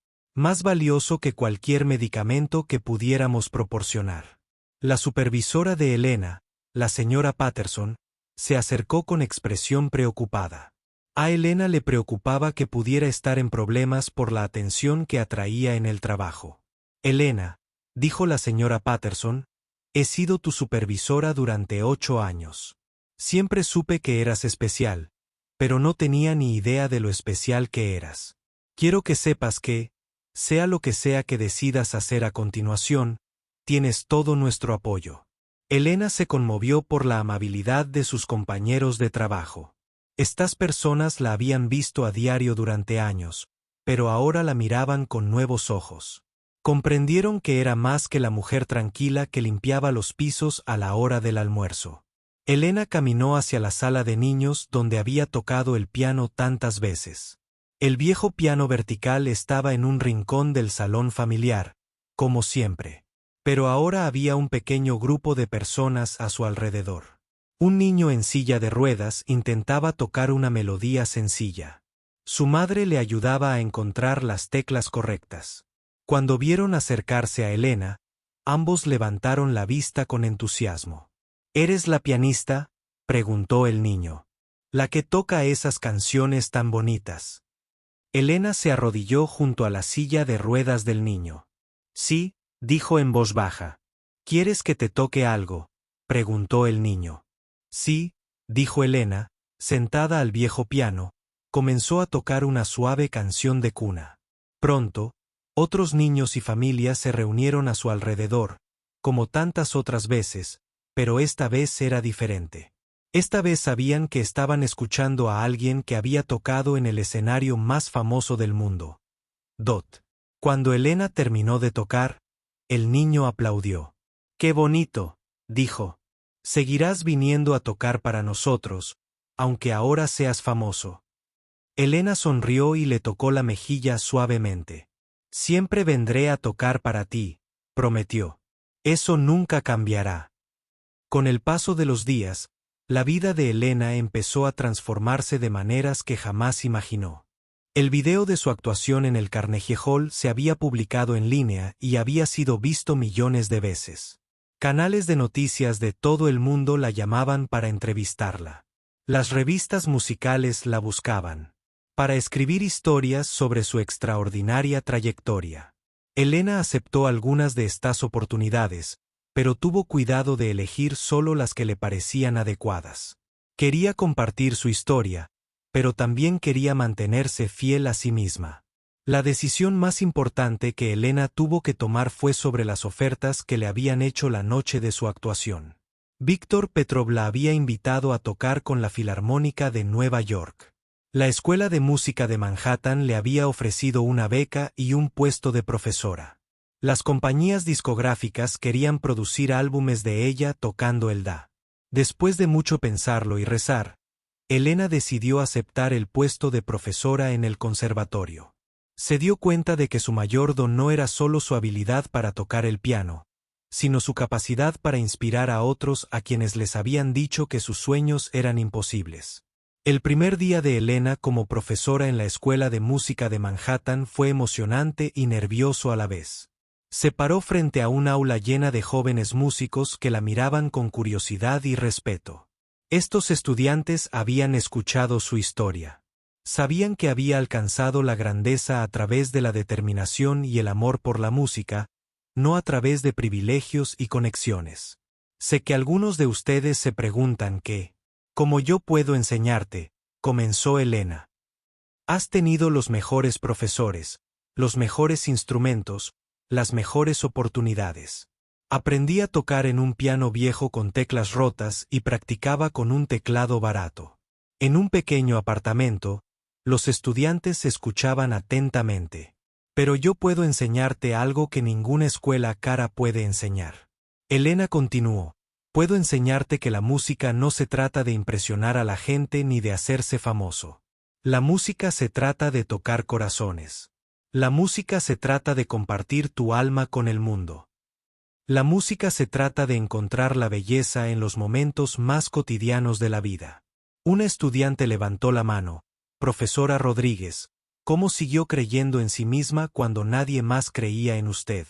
A: valioso que cualquier medicamento que pudiéramos proporcionar. La supervisora de Elena, la señora Patterson, se acercó con expresión preocupada. A Elena le preocupaba que pudiera estar en problemas por la atención que atraía en el trabajo. Elena, dijo la señora Patterson, he sido tu supervisora durante 8 años. Siempre supe que eras especial, pero no tenía ni idea de lo especial que eras. Quiero que sepas que, sea lo que sea que decidas hacer a continuación, tienes todo nuestro apoyo. Elena se conmovió por la amabilidad de sus compañeros de trabajo. Estas personas la habían visto a diario durante años, pero ahora la miraban con nuevos ojos. Comprendieron que era más que la mujer tranquila que limpiaba los pisos a la hora del almuerzo. Elena caminó hacia la sala de niños donde había tocado el piano tantas veces. El viejo piano vertical estaba en un rincón del salón familiar, como siempre. Pero ahora había un pequeño grupo de personas a su alrededor. Un niño en silla de ruedas intentaba tocar una melodía sencilla. Su madre le ayudaba a encontrar las teclas correctas. Cuando vieron acercarse a Elena, ambos levantaron la vista con entusiasmo. ¿Eres la pianista?, preguntó el niño. La que toca esas canciones tan bonitas. Elena se arrodilló junto a la silla de ruedas del niño. Sí, dijo en voz baja. ¿Quieres que te toque algo?, preguntó el niño. Sí, dijo Elena, sentada al viejo piano, comenzó a tocar una suave canción de cuna. Pronto, otros niños y familias se reunieron a su alrededor, como tantas otras veces, pero esta vez era diferente. Esta vez sabían que estaban escuchando a alguien que había tocado en el escenario más famoso del mundo. Cuando Elena terminó de tocar, el niño aplaudió. ¡Qué bonito!, dijo. Seguirás viniendo a tocar para nosotros, aunque ahora seas famoso. Elena sonrió y le tocó la mejilla suavemente. Siempre vendré a tocar para ti, prometió. Eso nunca cambiará. Con el paso de los días, la vida de Elena empezó a transformarse de maneras que jamás imaginó. El video de su actuación en el Carnegie Hall se había publicado en línea y había sido visto millones de veces. Canales de noticias de todo el mundo la llamaban para entrevistarla. Las revistas musicales la buscaban para escribir historias sobre su extraordinaria trayectoria. Elena aceptó algunas de estas oportunidades, pero tuvo cuidado de elegir solo las que le parecían adecuadas. Quería compartir su historia, pero también quería mantenerse fiel a sí misma. La decisión más importante que Elena tuvo que tomar fue sobre las ofertas que le habían hecho la noche de su actuación. Víctor Petrov la había invitado a tocar con la Filarmónica de Nueva York. La Escuela de Música de Manhattan le había ofrecido una beca y un puesto de profesora. Las compañías discográficas querían producir álbumes de ella tocando el da. Después de mucho pensarlo y rezar, Elena decidió aceptar el puesto de profesora en el conservatorio. Se dio cuenta de que su mayor don no era solo su habilidad para tocar el piano, sino su capacidad para inspirar a otros a quienes les habían dicho que sus sueños eran imposibles. El primer día de Elena como profesora en la Escuela de Música de Manhattan fue emocionante y nervioso a la vez. Se paró frente a un aula llena de jóvenes músicos que la miraban con curiosidad y respeto. Estos estudiantes habían escuchado su historia. Sabían que había alcanzado la grandeza a través de la determinación y el amor por la música, no a través de privilegios y conexiones. Sé que algunos de ustedes se preguntan ¿cómo yo puedo enseñarte?, comenzó Elena. Has tenido los mejores profesores, los mejores instrumentos, las mejores oportunidades. Aprendí a tocar en un piano viejo con teclas rotas y practicaba con un teclado barato. En un pequeño apartamento, los estudiantes escuchaban atentamente. Pero yo puedo enseñarte algo que ninguna escuela cara puede enseñar. Elena continuó. Puedo enseñarte que la música no se trata de impresionar a la gente ni de hacerse famoso. La música se trata de tocar corazones. La música se trata de compartir tu alma con el mundo. La música se trata de encontrar la belleza en los momentos más cotidianos de la vida. Una estudiante levantó la mano. Profesora Rodríguez, ¿cómo siguió creyendo en sí misma cuando nadie más creía en usted?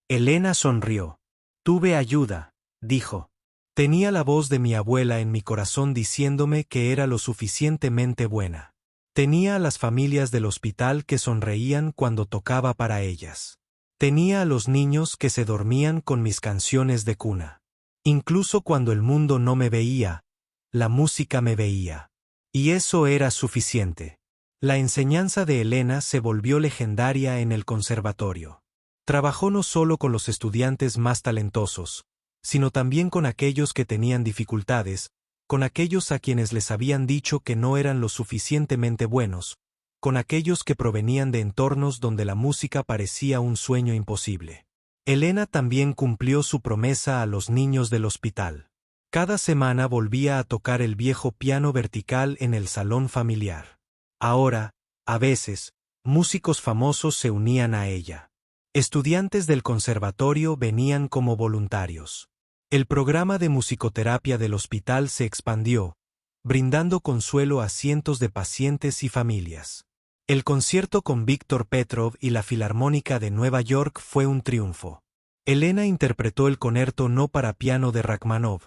A: Elena sonrió. Tuve ayuda, dijo. Tenía la voz de mi abuela en mi corazón diciéndome que era lo suficientemente buena. Tenía a las familias del hospital que sonreían cuando tocaba para ellas. Tenía a los niños que se dormían con mis canciones de cuna. Incluso cuando el mundo no me veía, la música me veía. Y eso era suficiente. La enseñanza de Elena se volvió legendaria en el conservatorio. Trabajó no solo con los estudiantes más talentosos, sino también con aquellos que tenían dificultades, con aquellos a quienes les habían dicho que no eran lo suficientemente buenos, con aquellos que provenían de entornos donde la música parecía un sueño imposible. Elena también cumplió su promesa a los niños del hospital. Cada semana volvía a tocar el viejo piano vertical en el salón familiar. Ahora, a veces, músicos famosos se unían a ella. Estudiantes del conservatorio venían como voluntarios. El programa de musicoterapia del hospital se expandió, brindando consuelo a cientos de pacientes y familias. El concierto con Víctor Petrov y la Filarmónica de Nueva York fue un triunfo. Elena interpretó el concerto no para piano de Rachmaninoff,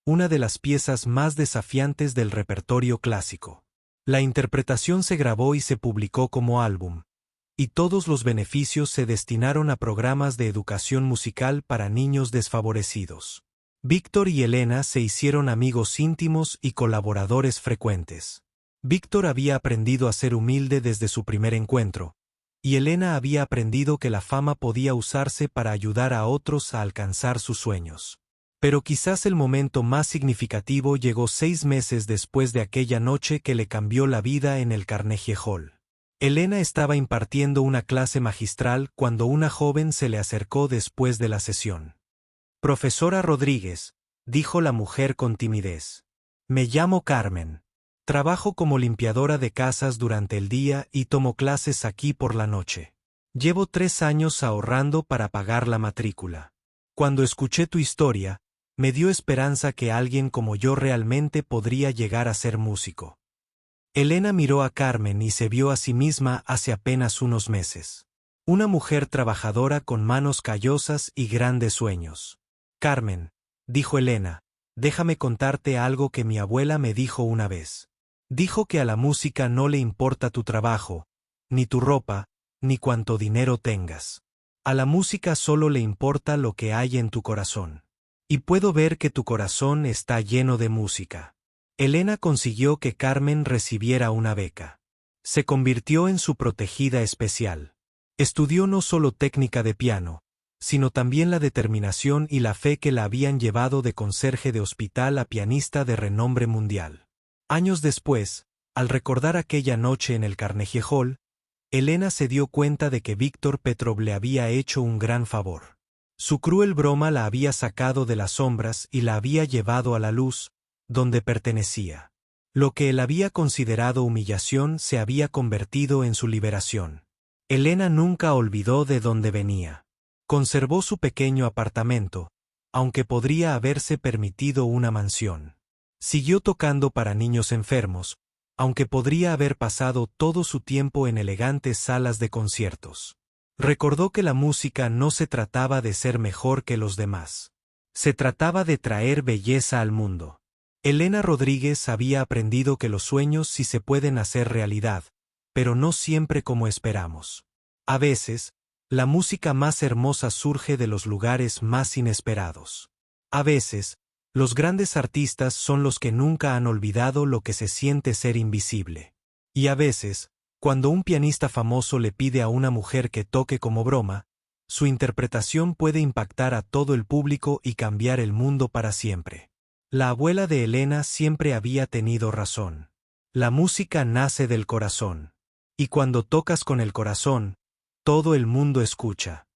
A: una de las piezas más desafiantes del repertorio clásico. La interpretación se grabó y se publicó como álbum, y todos los beneficios se destinaron a programas de educación musical para niños desfavorecidos. Víctor y Elena se hicieron amigos íntimos y colaboradores frecuentes. Víctor había aprendido a ser humilde desde su primer encuentro, y Elena había aprendido que la fama podía usarse para ayudar a otros a alcanzar sus sueños. Pero quizás el momento más significativo llegó 6 meses después de aquella noche que le cambió la vida en el Carnegie Hall. Elena estaba impartiendo una clase magistral cuando una joven se le acercó después de la sesión. Profesora Rodríguez, dijo la mujer con timidez. Me llamo Carmen. Trabajo como limpiadora de casas durante el día y tomo clases aquí por la noche. Llevo 3 años ahorrando para pagar la matrícula. Cuando escuché tu historia, me dio esperanza que alguien como yo realmente podría llegar a ser músico. Elena miró a Carmen y se vio a sí misma hace apenas unos meses. Una mujer trabajadora con manos callosas y grandes sueños. Carmen, dijo Elena, déjame contarte algo que mi abuela me dijo una vez. Dijo que a la música no le importa tu trabajo, ni tu ropa, ni cuánto dinero tengas. A la música solo le importa lo que hay en tu corazón. Y puedo ver que tu corazón está lleno de música. Elena consiguió que Carmen recibiera una beca. Se convirtió en su protegida especial. Estudió no solo técnica de piano, sino también la determinación y la fe que la habían llevado de conserje de hospital a pianista de renombre mundial. Años después, al recordar aquella noche en el Carnegie Hall, Elena se dio cuenta de que Víctor Petrov le había hecho un gran favor. Su cruel broma la había sacado de las sombras y la había llevado a la luz, donde pertenecía. Lo que él había considerado humillación se había convertido en su liberación. Elena nunca olvidó de dónde venía. Conservó su pequeño apartamento, aunque podría haberse permitido una mansión. Siguió tocando para niños enfermos, aunque podría haber pasado todo su tiempo en elegantes salas de conciertos. Recordó que la música no se trataba de ser mejor que los demás. Se trataba de traer belleza al mundo. Elena Rodríguez había aprendido que los sueños sí se pueden hacer realidad, pero no siempre como esperamos. A veces, la música más hermosa surge de los lugares más inesperados. A veces, los grandes artistas son los que nunca han olvidado lo que se siente ser invisible. Y a veces, Cuando un pianista famoso le pide a una mujer que toque como broma, su interpretación puede impactar a todo el público y cambiar el mundo para siempre. La abuela de Elena siempre había tenido razón. La música nace del corazón. Y cuando tocas con el corazón, todo el mundo escucha.